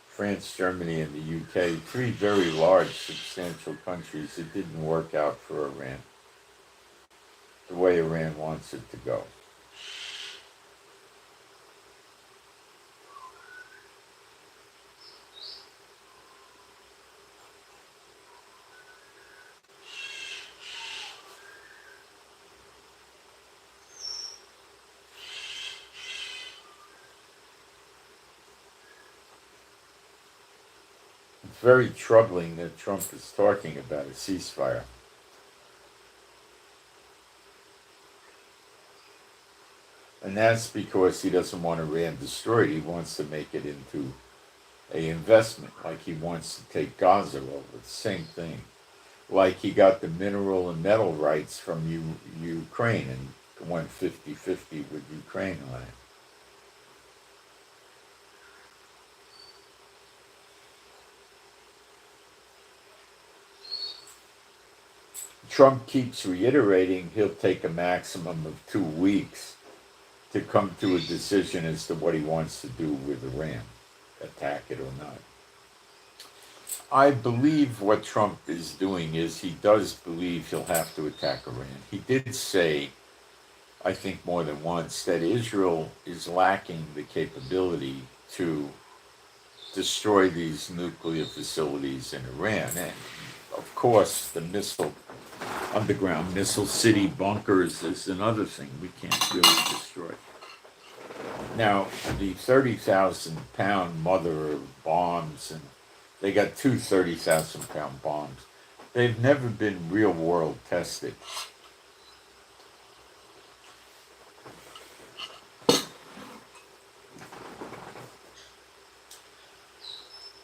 France, Germany, and the UK, 3 very large, substantial countries. It didn't work out for Iran the way Iran wants it to go. It's very troubling that Trump is talking about a ceasefire. And that's because he doesn't want Iran destroyed. He wants to make it into an investment, like he wants to take Gaza over. It's the same thing. like he got the mineral and metal rights from Ukraine and went 50-50 with Ukraine on it. Trump keeps reiterating he'll take a maximum of 2 weeks to come to a decision as to what he wants to do with Iran, attack it or not. I believe what Trump is doing is he does believe he'll have to attack Iran. He did say, I think more than once, that Israel is lacking the capability to destroy these nuclear facilities in Iran. And of course, the underground missile city bunkers is another thing we can't really destroy. Now, the 30,000-pound mother of bombs, and they got two 30,000-pound bombs. They've never been real-world tested.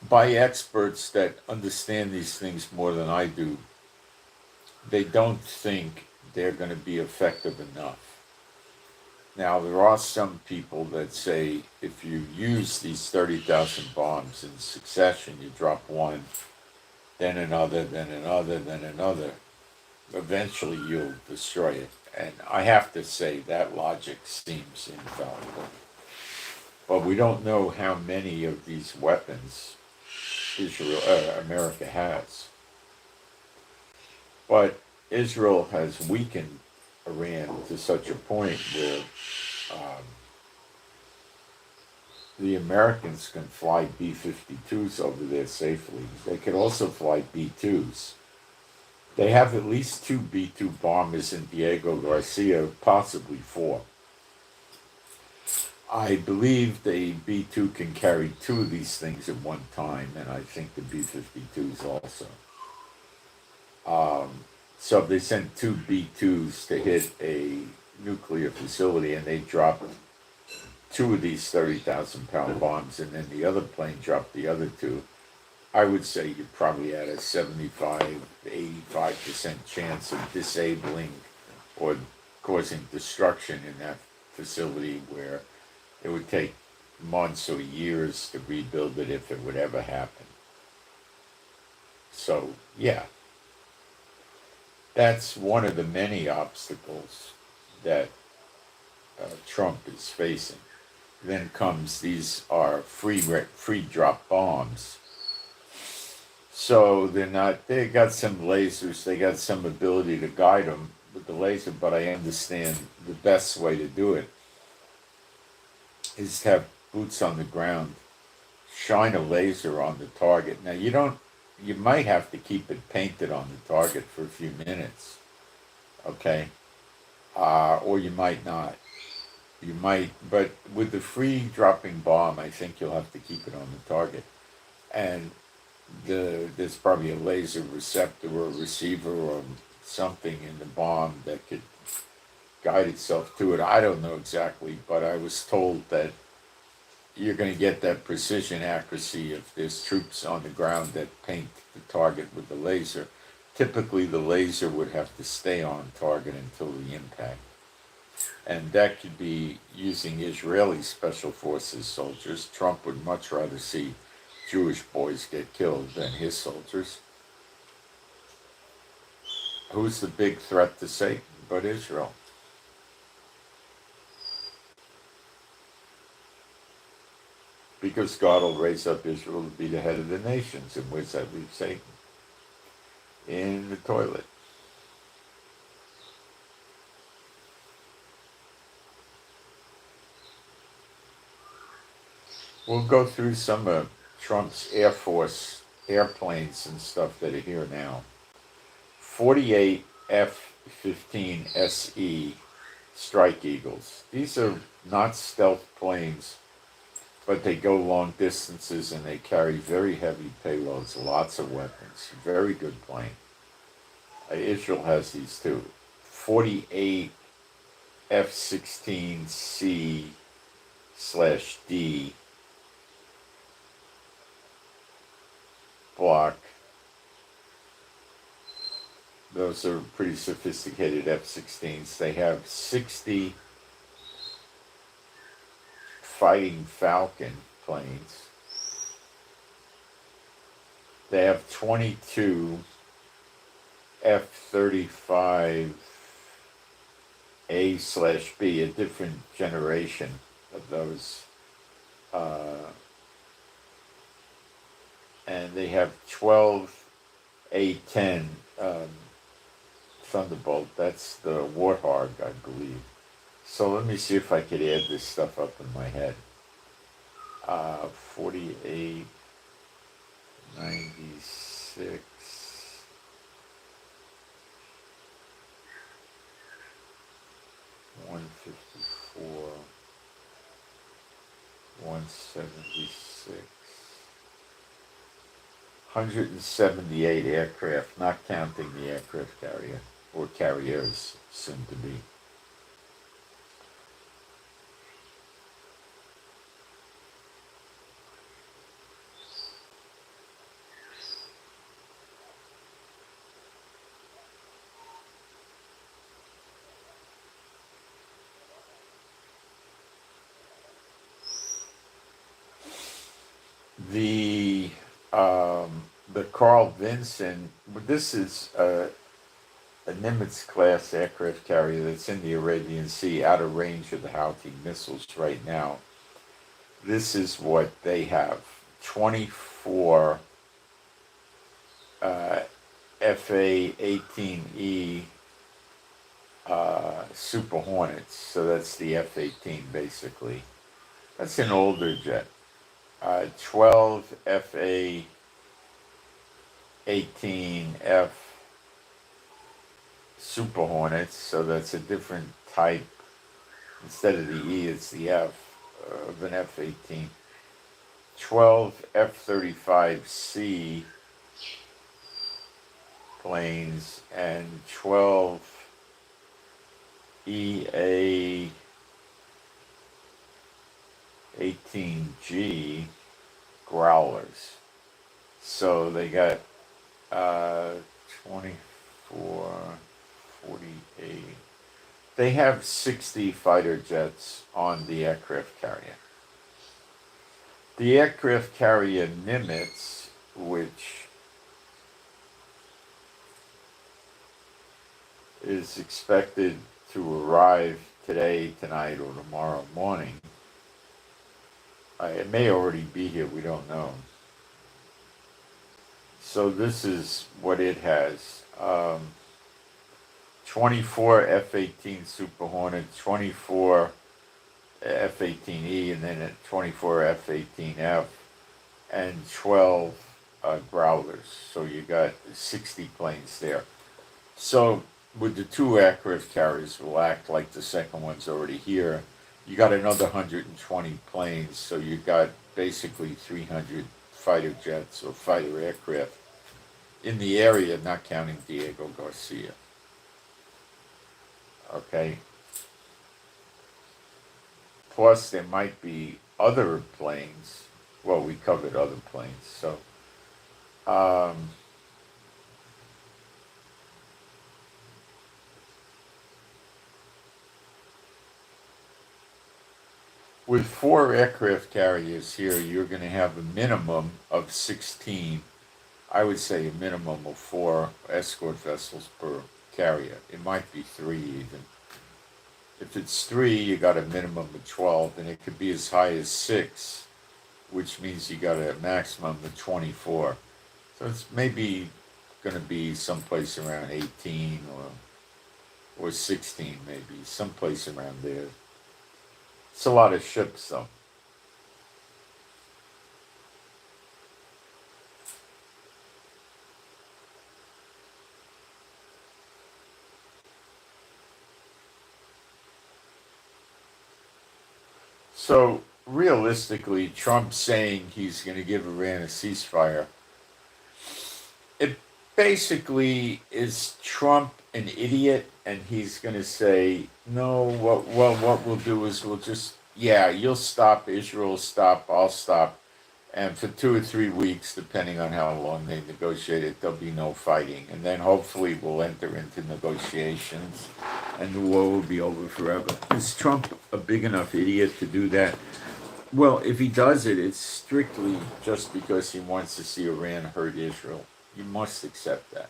By experts that understand these things more than I do, they don't think they're going to be effective enough. Now, there are some people that say if you use these 30,000 bombs in succession, you drop one, then another, then another, then another, eventually you'll destroy it. And I have to say that logic seems infallible. But we don't know how many of these weapons America has. But Israel has weakened Iran to such a point where the Americans can fly B-52s over there safely. They could also fly B-2s. They have at least 2 B-2 bombers in Diego Garcia, possibly 4. I believe the B-2 can carry 2 of these things at one time, and I think the B-52s also. So they sent 2 B-2s to hit a nuclear facility, and they dropped 2 of these 30,000-pound bombs, and then the other plane dropped the other 2. I would say you probably had a 75, 85% chance of disabling or causing destruction in that facility, where it would take months or years to rebuild it if it would ever happen. So, yeah. That's one of the many obstacles that Trump is facing. Then comes, these are free drop bombs. So they got some lasers, they got some ability to guide them with the laser, but I understand the best way to do it is to have boots on the ground, shine a laser on the target. Now you might have to keep it painted on the target for a few minutes, okay? Or you might not. You might, but with the free dropping bomb, I think you'll have to keep it on the target. And there's probably a laser receptor or receiver or something in the bomb that could guide itself to it. I don't know exactly, but I was told that you're going to get that precision accuracy if there's troops on the ground that paint the target with the laser. Typically, the laser would have to stay on target until the impact. And that could be using Israeli special forces soldiers. Trump would much rather see Jewish boys get killed than his soldiers. Who's the big threat to Satan but Israel? Because God will raise up Israel to be the head of the nations. And where's that leave Satan? In the toilet. We'll go through some of Trump's Air Force airplanes and stuff that are here now. 48 F-15 SE Strike Eagles. These are not stealth planes, but they go long distances and they carry very heavy payloads, lots of weapons. Very good plane. Israel has these too. 48 F-16C/D Block those are pretty sophisticated F-16s. They have 60 Fighting Falcon planes. They have 22 F-35A/B, a different generation of those. And they have 12 A-10 Thunderbolt. That's the Warthog, I believe. So let me see if I could add this stuff up in my head. 48, 96, 154, 176, 178 aircraft, not counting the aircraft carrier, or carriers, soon to be. The Carl Vinson, this is a Nimitz class aircraft carrier that's in the Arabian Sea, out of range of the Houthi missiles right now. This is what they have: 24 FA-18E Super Hornets. So that's the F-18 basically. That's an older jet. 12 FA-18F Super Hornets, so that's a different type. Instead of the E, it's the F of an F-18. 12 F-35C planes and 12 EA-18G Growlers. So they got 24, 48. They have 60 fighter jets on the aircraft carrier. The aircraft carrier Nimitz, which is expected to arrive today, tonight, or tomorrow morning. It may already be here, we don't know. So this is what it has. 24 F-18 Super Hornet, 24 F-18E, and then 24 F-18F, and 12 Growlers. So you got 60 planes there. So with the two aircraft carriers, will act like the second one's already here. You got another 120 planes, so you got basically 300 fighter jets or fighter aircraft in the area, not counting Diego Garcia. Okay. Plus, there might be other planes. Well, we covered other planes, so. With 4 aircraft carriers here, you're going to have a minimum of 16. I would say a minimum of 4 escort vessels per carrier. It might be 3 even. If it's 3, you got a minimum of 12, and it could be as high as 6, which means you got a maximum of 24. So it's maybe going to be someplace around 18 or 16, maybe someplace around there. It's a lot of ships, though. So, realistically, Trump saying he's going to give Iran a ceasefire, it basically is Trump an idiot, and he's going to say, no, what we'll do is we'll just, yeah, you'll stop, Israel will stop, I'll stop, And for 2 or 3 weeks, depending on how long they negotiate it, there'll be no fighting. And then hopefully we'll enter into negotiations and the war will be over forever. Is Trump a big enough idiot to do that? Well, if he does it, it's strictly just because he wants to see Iran hurt Israel. You must accept that.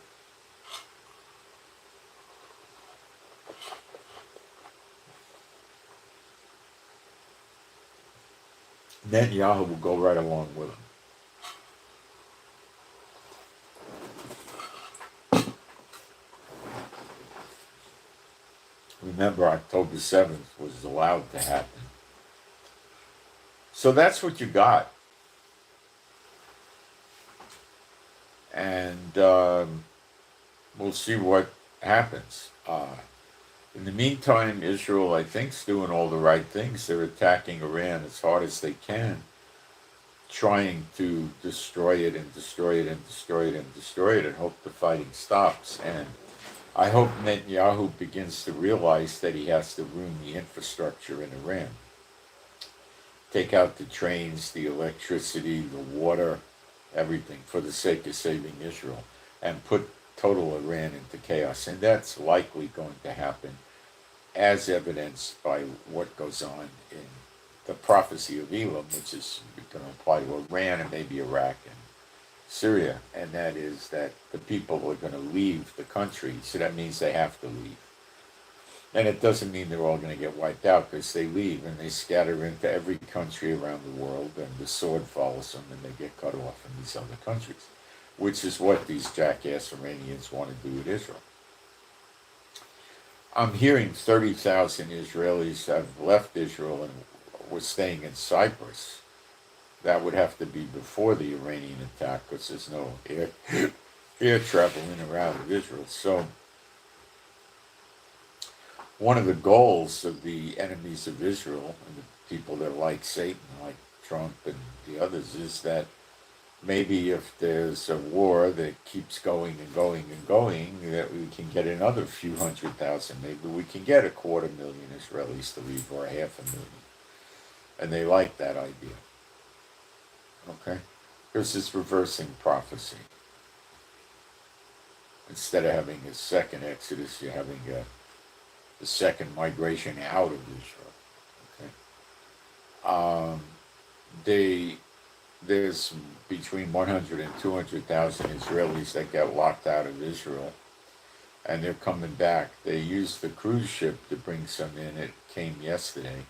Netanyahu will go right along with him. Remember, October 7th was allowed to happen. So that's what you got. And we'll see what happens. In the meantime, Israel, I think, is doing all the right things. They're attacking Iran as hard as they can, trying to destroy it and destroy it and destroy it and destroy it and hope the fighting stops. And I hope Netanyahu begins to realize that he has to ruin the infrastructure in Iran. Take out the trains, the electricity, the water, everything for the sake of saving Israel and put total Iran into chaos. And that's likely going to happen as evidenced by what goes on in the prophecy of Elam, which is going to apply to Iran and maybe Iraq and Syria. And that is that the people are going to leave the country. So that means they have to leave. And it doesn't mean they're all going to get wiped out because they leave and they scatter into every country around the world and the sword follows them and they get cut off in these other countries, which is what these jackass Iranians want to do with Israel. I'm hearing 30,000 Israelis have left Israel and were staying in Cyprus. That would have to be before the Iranian attack because there's no air travel in or out of Israel. So one of the goals of the enemies of Israel and the people that like Satan, like Trump and the others, is that maybe if there's a war that keeps going and going and going, that we can get another few 100,000. Maybe we can get 250,000 Israelis to leave, or 500,000. And they like that idea. Okay? Because it's reversing prophecy. Instead of having a second Exodus, you're having the second migration out of Israel. Okay? There's between 100 and 200,000 Israelis that got locked out of Israel, and they're coming back. They used the cruise ship to bring some in. It came yesterday.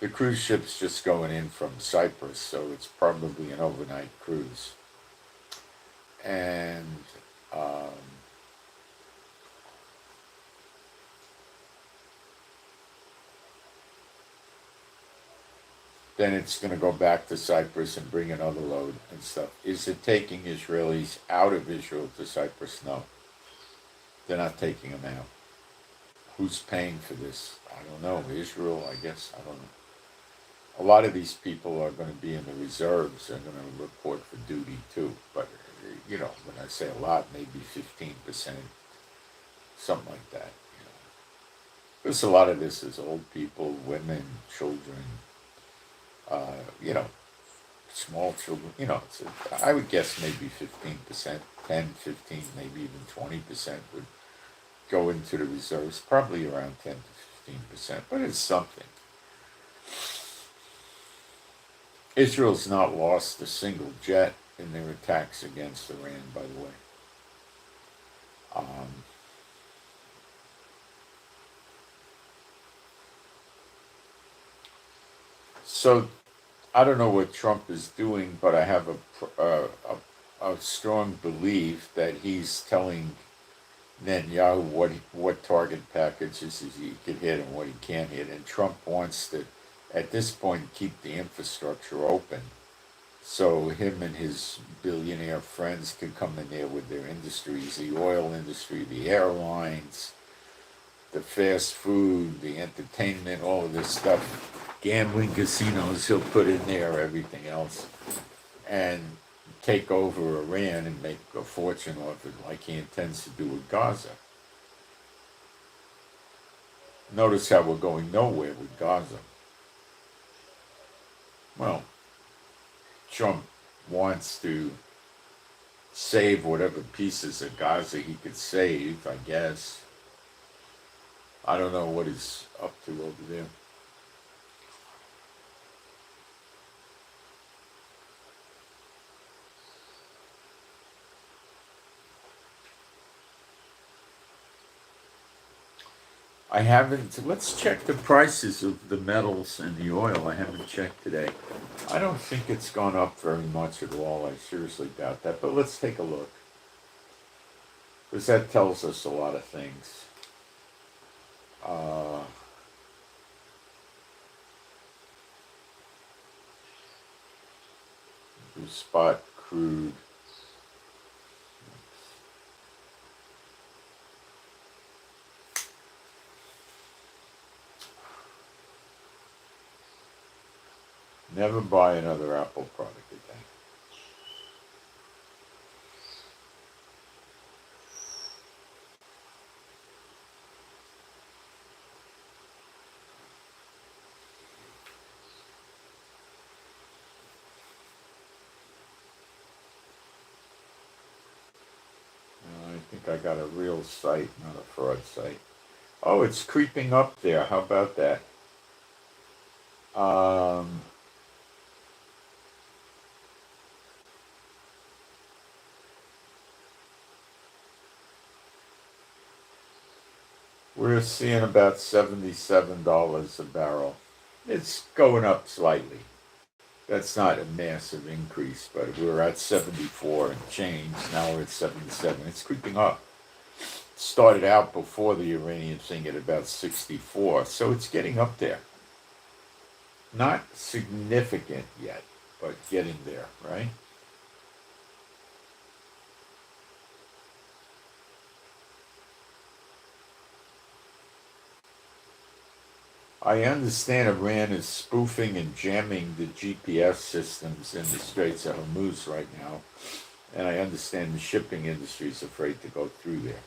The cruise ship's just going in from Cyprus, so it's probably an overnight cruise. And then it's going to go back to Cyprus and bring another load and stuff. Is it taking Israelis out of Israel to Cyprus? No. They're not taking them out. Who's paying for this? I don't know. Israel, I guess. I don't know. A lot of these people are going to be in the reserves and going to report for duty too. But, you know, when I say a lot, maybe 15%, something like that. You know. Because a lot of this is old people, women, children, you know, small children, you know, I would guess maybe 15%, 10, 15, maybe even 20% would go into the reserves, probably around 10 to 15%, but it's something. Israel's not lost a single jet in their attacks against Iran, by the way. So I don't know what Trump is doing, but I have a strong belief that he's telling Netanyahu what target packages he could hit and what he can't hit. And Trump wants to, at this point, keep the infrastructure open so him and his billionaire friends can come in there with their industries, the oil industry, the airlines, the fast food, the entertainment, all of this stuff. Gambling casinos, he'll put in there, everything else, and take over Iran and make a fortune off it like he intends to do with Gaza. Notice how we're going nowhere with Gaza. Well, Trump wants to save whatever pieces of Gaza he could save, I guess. I don't know what he's up to over there. I haven't, let's check the prices of the metals and the oil. I haven't checked today. I don't think it's gone up very much at all. I seriously doubt that, but let's take a look. Because that tells us a lot of things. Do spot crude. Never buy another Apple product again. I think I got a real site, not a fraud site. Oh, it's creeping up there. How about that? We're seeing about $77 a barrel. It's going up slightly. That's not a massive increase, but we're at 74 and change. Now we're at 77. It's creeping up. It started out before the Iranian thing at about 64, so it's getting up there. Not significant yet, but getting there, right? I understand Iran is spoofing and jamming the GPS systems in the Straits of Hormuz right now, and I understand the shipping industry is afraid to go through there.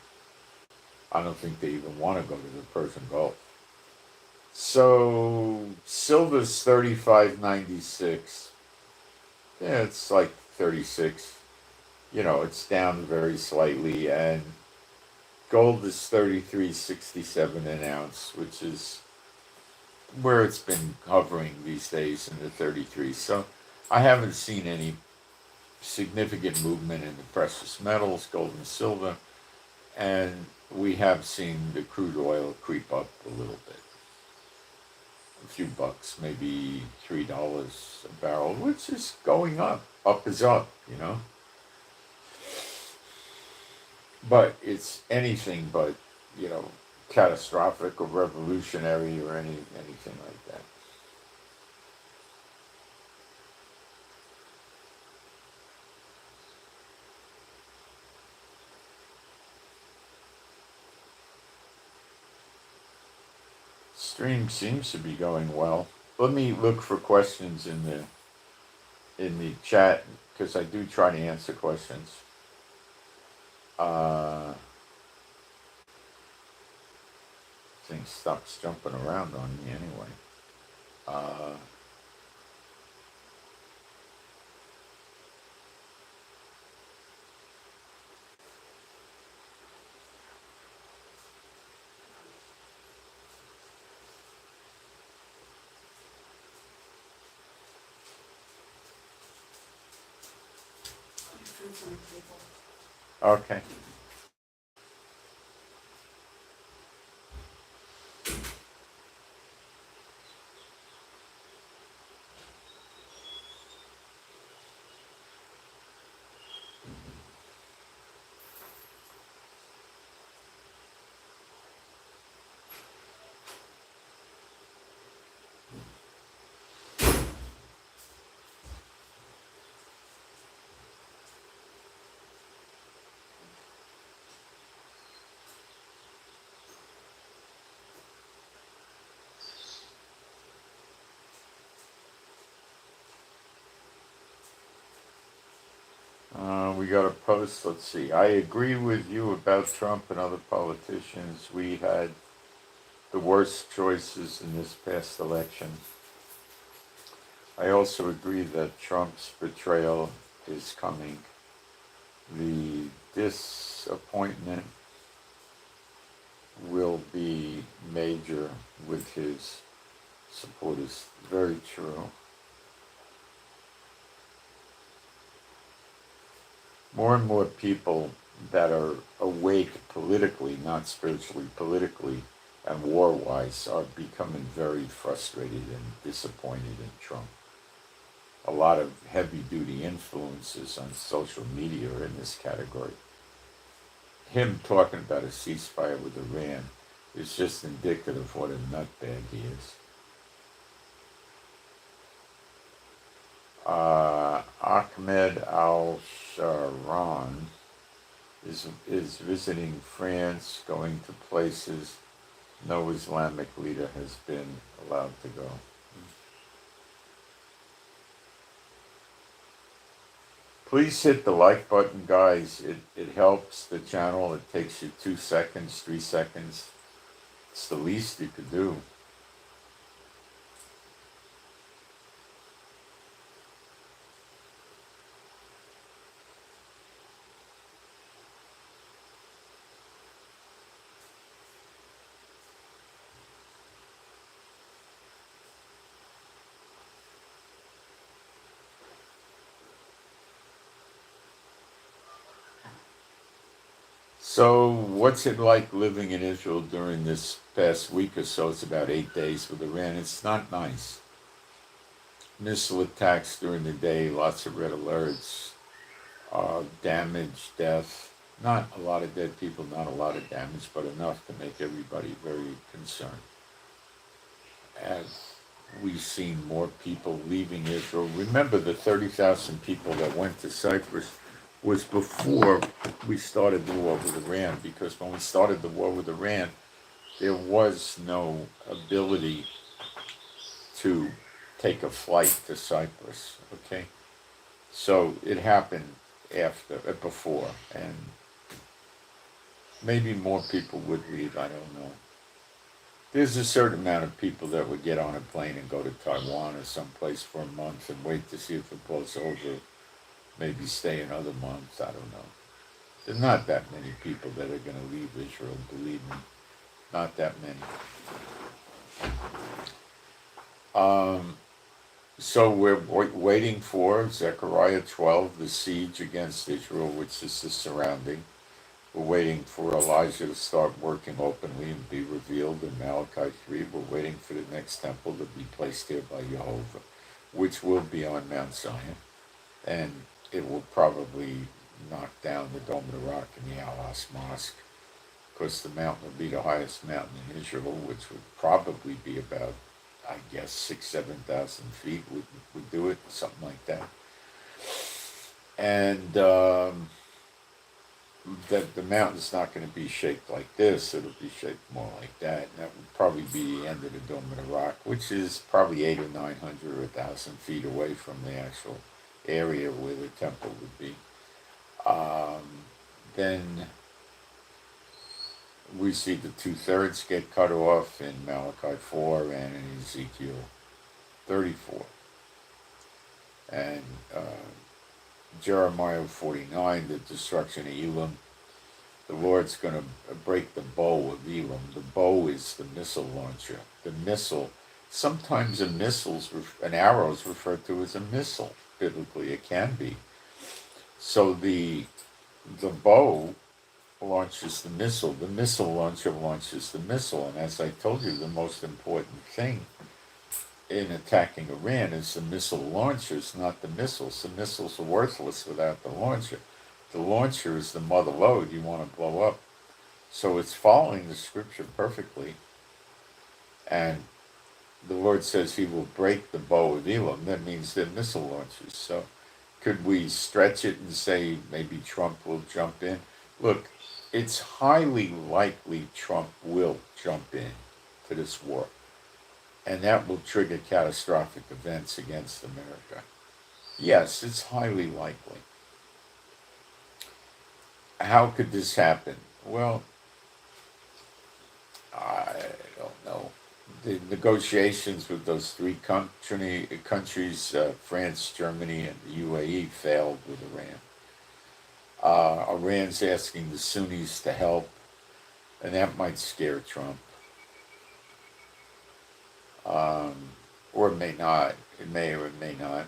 I don't think they even want to go to the Persian Gulf. So silver's 35.96. Yeah, it's like 36. You know, it's down very slightly, and gold is 33.67 an ounce, which is where it's been hovering these days in the 33. So I haven't seen any significant movement in the precious metals, gold and silver, and we have seen the crude oil creep up a little bit. A few bucks, maybe $3 a barrel, which is going up. Up is up, you know. But it's anything but, you know, catastrophic or revolutionary or anything like that. Stream seems to be going well. Let me look for questions in the chat because I do try to answer questions. Thing stops jumping around on me anyway. Okay. We got a post. Let's see. I agree with you about Trump and other politicians. We had the worst choices in this past election. I also agree that Trump's betrayal is coming. The disappointment will be major with his supporters. Very true. More and more people that are awake politically, not spiritually, politically, and war-wise, are becoming very frustrated and disappointed in Trump. A lot of heavy-duty influences on social media are in this category. Him talking about a ceasefire with Iran is just indicative of what a nutbag he is. Ahmed al-Sharan is visiting France, going to places no Islamic leader has been allowed to go. Please hit the like button, guys. It helps the channel. It takes you 2 seconds, 3 seconds. It's the least you could do. So, what's it like living in Israel during this past week or so? It's about 8 days with Iran. It's not nice. Missile attacks during the day, lots of red alerts, damage, death. Not a lot of dead people, not a lot of damage, but enough to make everybody very concerned. As we've seen more people leaving Israel. Remember, the 30,000 people that went to Cyprus was before we started the war with Iran, because when we started the war with Iran, there was no ability to take a flight to Cyprus, okay? So it happened before, and maybe more people would leave, I don't know. There's a certain amount of people that would get on a plane and go to Taiwan or someplace for a month and wait to see if it blows over, maybe stay another month, I don't know. There's not that many people that are going to leave Israel, believe me. Not that many. So we're waiting for Zechariah 12, the siege against Israel, which is the surrounding. We're waiting for Elijah to start working openly and be revealed in Malachi 3. We're waiting for the next temple to be placed here by Jehovah, which will be on Mount Zion. And it will probably knock down the Dome of the Rock in the Al-Aqsa Mosque, because the mountain will be the highest mountain in Israel, which would probably be about, I guess, 6,000 to 7,000 feet would do it, something like that. And that the mountain's not going to be shaped like this, it'll be shaped more like that. And that would probably be the end of the Dome of the Rock, which is probably 800 or 900 or 1,000 feet away from the actual area where the temple would be. Then we see the 2/3 get cut off in Malachi 4 and in Ezekiel 34. And Jeremiah 49, the destruction of Elam. The Lord's going to break the bow of Elam. The bow is the missile launcher. The missile, sometimes an arrow is referred to as a missile. Biblically, it can be. So the bow launches the missile launcher launches the missile, and as I told you, the most important thing in attacking Iran is the missile launchers, not the missiles. The missiles are worthless without the launcher. The launcher is the mother lode you want to blow up. So it's following the scripture perfectly, and the Lord says he will break the bow of Elam. That means they're missile launchers. So could we stretch it and say maybe Trump will jump in? Look, it's highly likely Trump will jump in to this war. And that will trigger catastrophic events against America. Yes, it's highly likely. How could this happen? Well, I don't know. the negotiations with those three countries, France, Germany, and the UAE, failed with Iran. Iran's asking the Sunnis to help, and that might scare Trump. Or it may not. It may or it may not.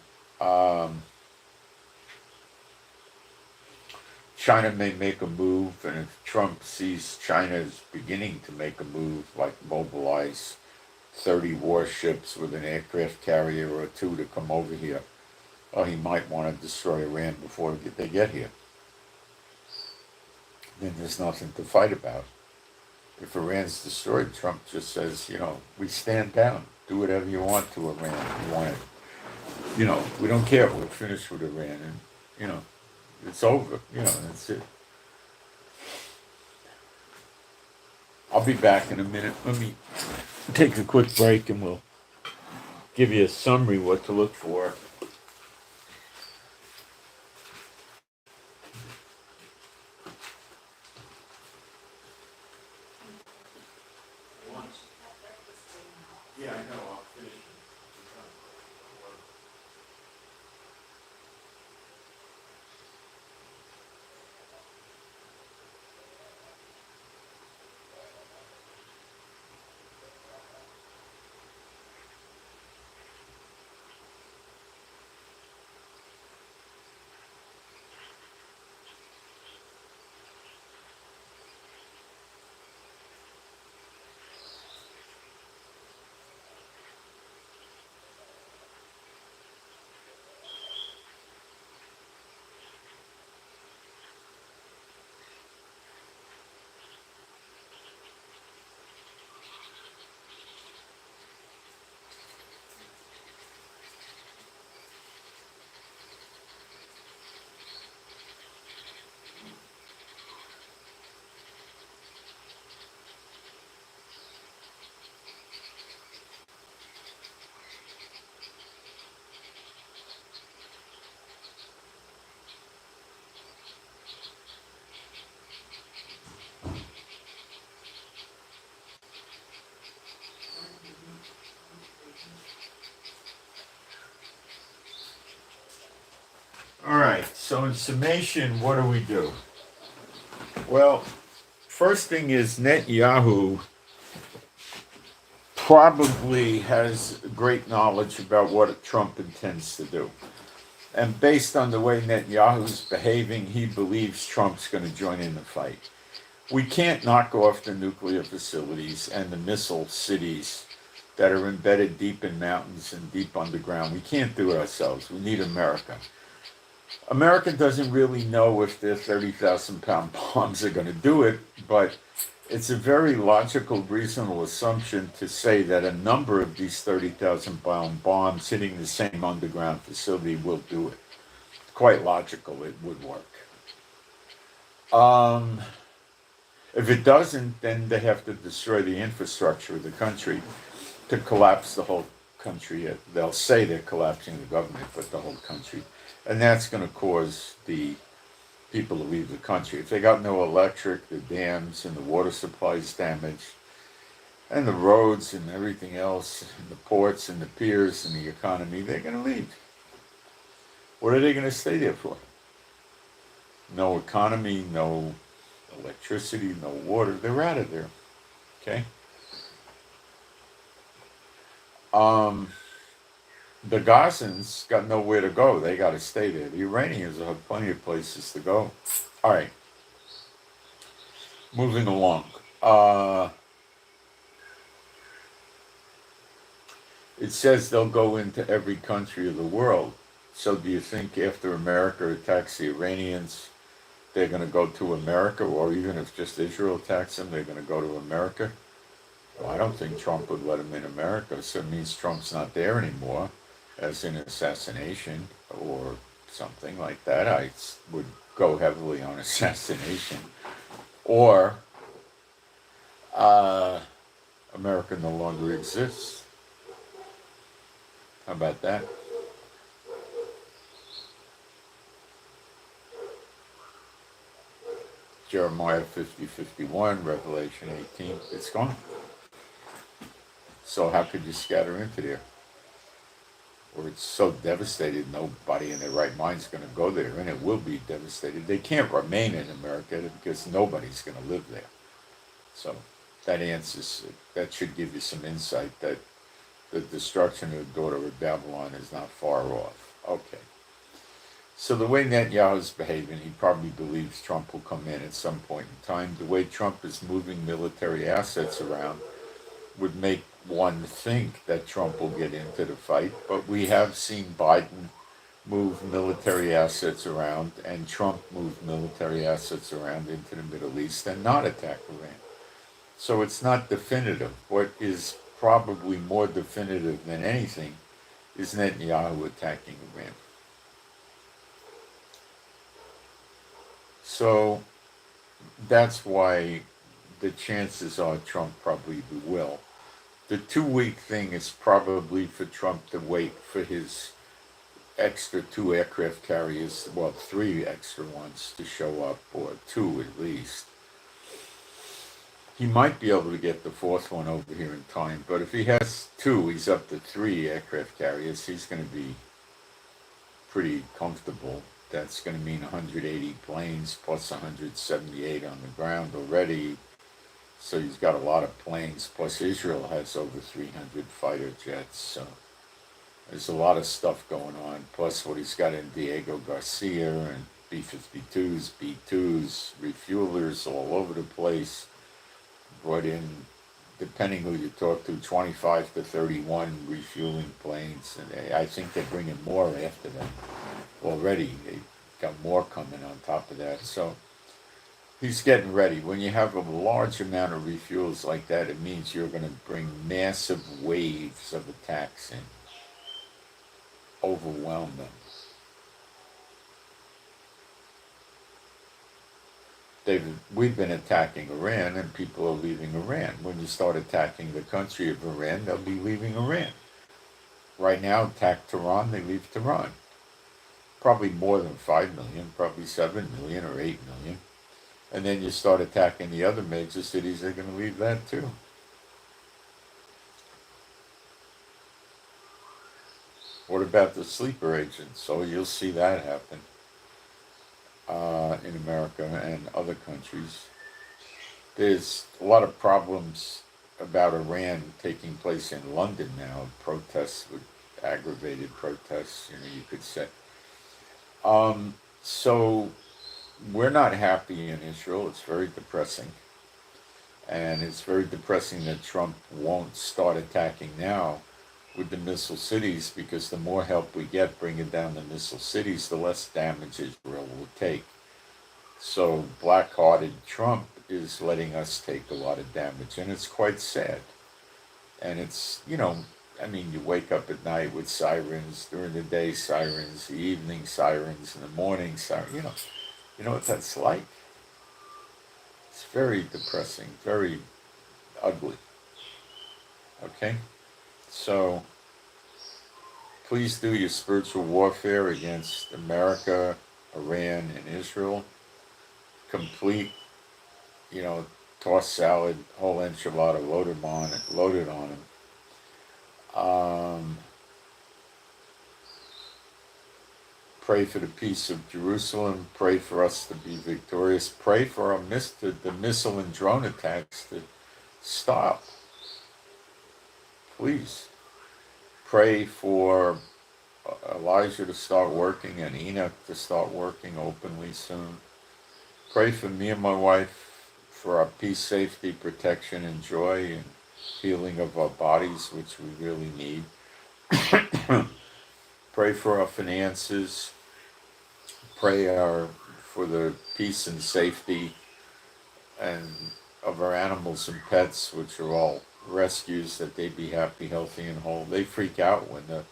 China may make a move, and if Trump sees China is beginning to make a move, like mobilize 30 warships with an aircraft carrier or two to come over here, well, he might want to destroy Iran before they get here. Then there's nothing to fight about. If Iran's destroyed, Trump just says, we stand down. Do whatever you want to Iran. You want it. We don't care. We're finished with Iran. And, it's over. That's it. I'll be back in a minute. Let me take a quick break and we'll give you a summary what to look for. Yeah, I know. I'll finish it. All right, so in summation, what do? Well, first thing is Netanyahu probably has great knowledge about what Trump intends to do. And based on the way Netanyahu's behaving, he believes Trump's going to join in the fight. We can't knock off the nuclear facilities and the missile cities that are embedded deep in mountains and deep underground. We can't do it ourselves. We need America. America doesn't really know if their 30,000-pound bombs are going to do it, but it's a very logical, reasonable assumption to say that a number of these 30,000-pound bombs hitting the same underground facility will do it. Quite logical, it would work. If it doesn't, then they have to destroy the infrastructure of the country to collapse the whole country. They'll say they're collapsing the government, but the whole country. And that's going to cause the people to leave the country. If they got no electric, the dams and the water supplies damaged, and the roads and everything else, and the ports and the piers and the economy, they're going to leave. What are they going to stay there for? No economy, no electricity, no water. They're out of there. Okay? The Gazans got nowhere to go. They got to stay there. The Iranians have plenty of places to go. All right. Moving along. It says they'll go into every country of the world. So do you think after America attacks the Iranians, they're going to go to America? Or even if just Israel attacks them, they're going to go to America? Well, I don't think Trump would let them in America. So it means Trump's not there anymore, as in assassination or something like that. I would go heavily on assassination. Or America no longer exists. How about that? Jeremiah 50:51, Revelation 18, it's gone. So how could you scatter into there? Or it's so devastated, nobody in their right mind is going to go there, and it will be devastated. They can't remain in America because nobody's going to live there. So that should give you some insight that the destruction of the daughter of Babylon is not far off. Okay. So the way Netanyahu's behaving, he probably believes Trump will come in at some point in time. The way Trump is moving military assets around would make one think that Trump will get into the fight, but we have seen Biden move military assets around and Trump move military assets around into the Middle East and not attack Iran. So it's not definitive. What is probably more definitive than anything is Netanyahu attacking Iran. So that's why the chances are Trump probably will. The 2-week thing is probably for Trump to wait for his extra 2 aircraft carriers, well, 3 extra ones to show up, or 2 at least. He might be able to get the 4th one over here in time, but if he has 2, he's up to 3 aircraft carriers. He's going to be pretty comfortable. That's going to mean 180 planes plus 178 on the ground already. So he's got a lot of planes, plus Israel has over 300 fighter jets. So there's a lot of stuff going on, plus what he's got in Diego Garcia and B-52s, B-2s, refuelers all over the place. Brought in, depending who you talk to, 25 to 31 refueling planes. And I think they're bringing more after that. Already, they got more coming on top of that. So he's getting ready. When you have a large amount of refuels like that, it means you're going to bring massive waves of attacks in. Overwhelm them. We've been attacking Iran, and people are leaving Iran. When you start attacking the country of Iran, they'll be leaving Iran. Right now, attack Tehran, they leave Tehran. Probably more than 5 million, probably 7 million or 8 million. And then you start attacking the other major cities, they're going to leave that too. What about the sleeper agents? So you'll see that happen in America and other countries. There's a lot of problems about Iran taking place in London now, protests, with aggravated protests, you could say. So we're not happy in Israel. It's very depressing. And it's very depressing that Trump won't start attacking now with the missile cities, because the more help we get bringing down the missile cities, the less damage Israel will take. So black-hearted Trump is letting us take a lot of damage, and it's quite sad. And it's, you wake up at night with sirens, during the day sirens, the evening sirens, in the morning sirens, You know what that's like? It's very depressing, very ugly. Okay? So, please do your spiritual warfare against America, Iran, and Israel. Complete, toss salad, whole enchilada loaded on them. Pray for the peace of Jerusalem. Pray for us to be victorious. Pray for the missile and drone attacks to stop. Please. Pray for Elijah to start working and Enoch to start working openly soon. Pray for me and my wife for our peace, safety, protection, and joy, and healing of our bodies, which we really need. Pray for our finances. Pray for the peace and safety and of our animals and pets, which are all rescues, that they be happy, healthy, and whole. They freak out when the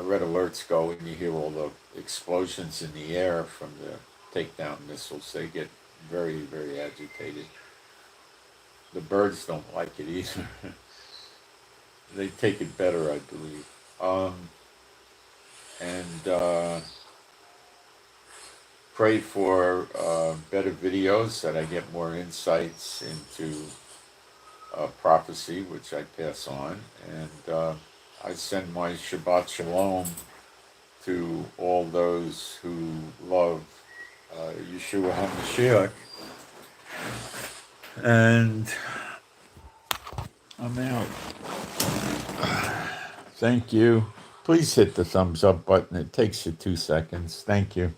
red alerts go and you hear all the explosions in the air from the takedown missiles. They get very, very agitated. The birds don't like it either. They take it better, I believe. Pray for better videos, that I get more insights into prophecy, which I pass on, and I send my Shabbat Shalom to all those who love Yeshua HaMashiach. And I'm out. Thank you. Please hit the thumbs up button. It takes you 2 seconds. Thank you.